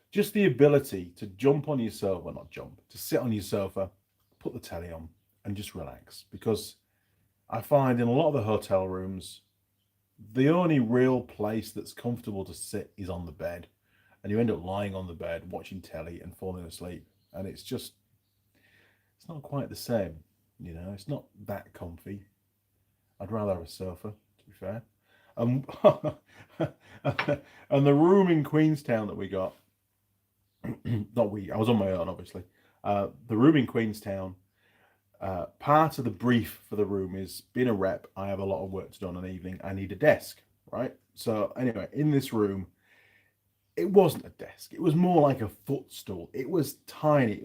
just the ability to jump on your sofa, well, not jump, to sit on your sofa, put the telly on, and just relax. Because I find in a lot of the hotel rooms, the only real place that's comfortable to sit is on the bed. And you end up lying on the bed, watching telly and falling asleep. And it's not quite the same, you know, it's not that comfy. I'd rather have a sofa, to be fair. And the room in Queenstown that we got, not we, I was on my own, obviously. The room in Queenstown, part of the brief for the room is, being a rep, I have a lot of work to do on an evening. I need a desk, right? So anyway, in this room, it wasn't a desk. It was more like a footstool. It was tiny. It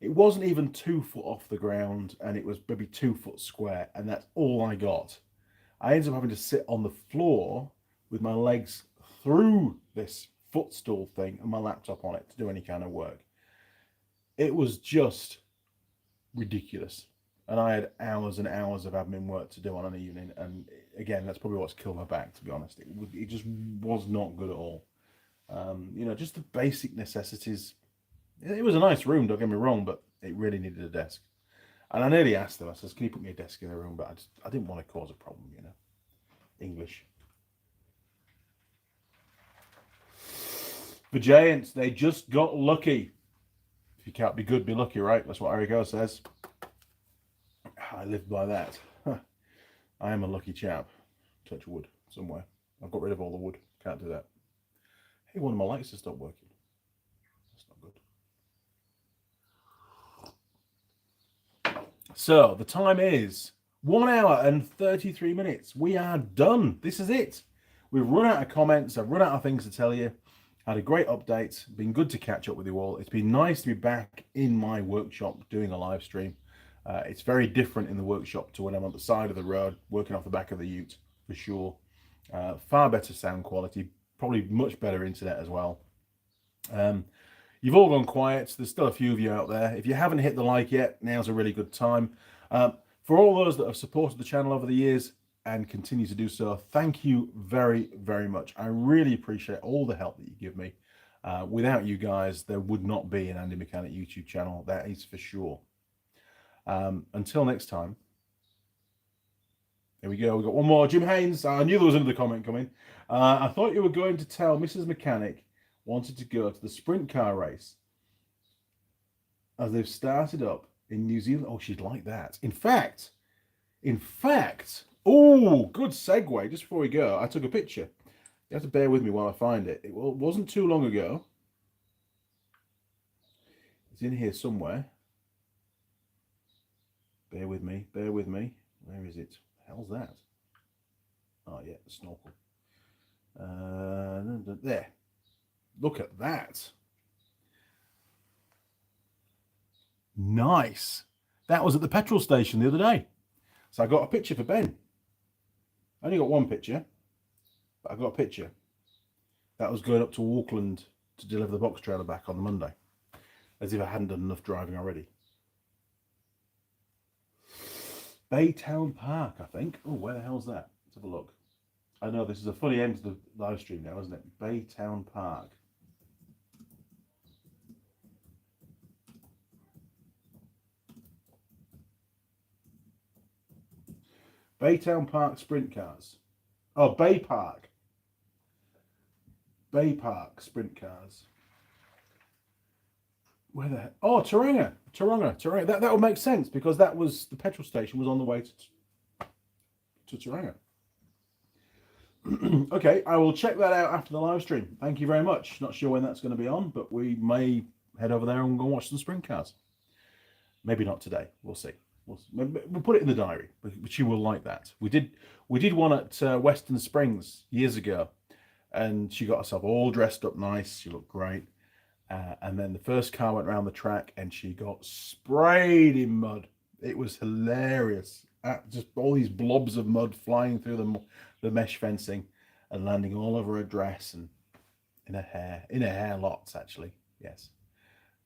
wasn't even 2 foot off the ground, and it was maybe 2 foot square, and that's all I got. I ended up having to sit on the floor with my legs through this footstool thing and my laptop on it to do any kind of work. It was just ridiculous. And I had hours and hours of admin work to do on an evening. And again, that's probably what's killed my back, to be honest. It just was not good at all. You know, just the basic necessities. It was a nice room, don't get me wrong, but it really needed a desk. And I nearly asked them, I said, can you put me a desk in the room? But I didn't want to cause a problem, you know. English. The Giants, they just got lucky. If you can't be good, be lucky, right? That's what Erico says. I live by that. I am a lucky chap. Touch wood somewhere. I've got rid of all the wood. Can't do that. Hey, one of my lights has stopped working. That's not good. So the time is 1 hour and 33 minutes. We are done. This is it. We've run out of comments. I've run out of things to tell you. Had a great update. Been good to catch up with you all. It's been nice to be back in my workshop doing a live stream. It's very different in the workshop to when I'm on the side of the road working off the back of the ute, for sure. Far better sound quality, probably much better internet as well. You've all gone quiet. There's still a few of you out there. If you haven't hit the like yet, now's a really good time. For all those that have supported the channel over the years and continue to do so, thank you very, very much. I really appreciate all the help that you give me. Without you guys, there would not be an Andy Mechanic YouTube channel. That is for sure. Until next time. Here we go. We've got one more. Jim Haynes. I knew there was another comment coming. I thought you were going to tell Mrs. Mechanic wanted to go to the sprint car race as they've started up in New Zealand. Oh, she'd like that. In fact, oh, good segue. Just before we go, I took a picture. You have to bear with me while I find it. It wasn't too long ago. It's in here somewhere. Bear with me. Bear with me. Where is it? The hell's that? Oh, yeah, the snorkel. There. Look at that. Nice. That was at the petrol station the other day. So I got a picture for Ben. I only got one picture, but I got a picture. That was going up to Auckland to deliver the box trailer back on Monday. As if I hadn't done enough driving already. Baytown Park, I think. Oh, where the hell's that? Let's have a look. I know this is a funny end to the live stream now, isn't it? Baytown Park. Baytown Park sprint cars. Oh, Bay Park. Bay Park sprint cars. Where the heck? Oh, Taronga. That would make sense because that was the petrol station was on the way to Taronga. Okay, I will check that out after the live stream. Thank you very much. Not sure when that's going to be on, but we may head over there and go watch some sprint cars. Maybe not today. We'll see. We'll put it in the diary, but you will like that. We did one at Western Springs years ago, and she got herself all dressed up nice. She looked great. And then the first car went around the track and she got sprayed in mud. It was hilarious. Just all these blobs of mud flying through the mesh fencing and landing all over her dress and in her hair lots, actually. Yes,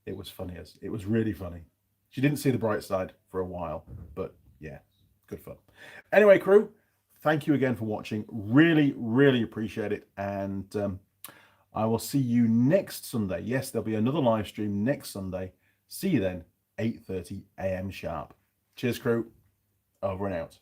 it was funny. It was really funny. She didn't see the bright side for a while, but yeah, good fun. Anyway, crew, thank you again for watching. Really, really appreciate it. And I will see you next Sunday. Yes, there'll be another live stream next Sunday. See you then, 8:30 a.m. sharp. Cheers, crew. Over and out.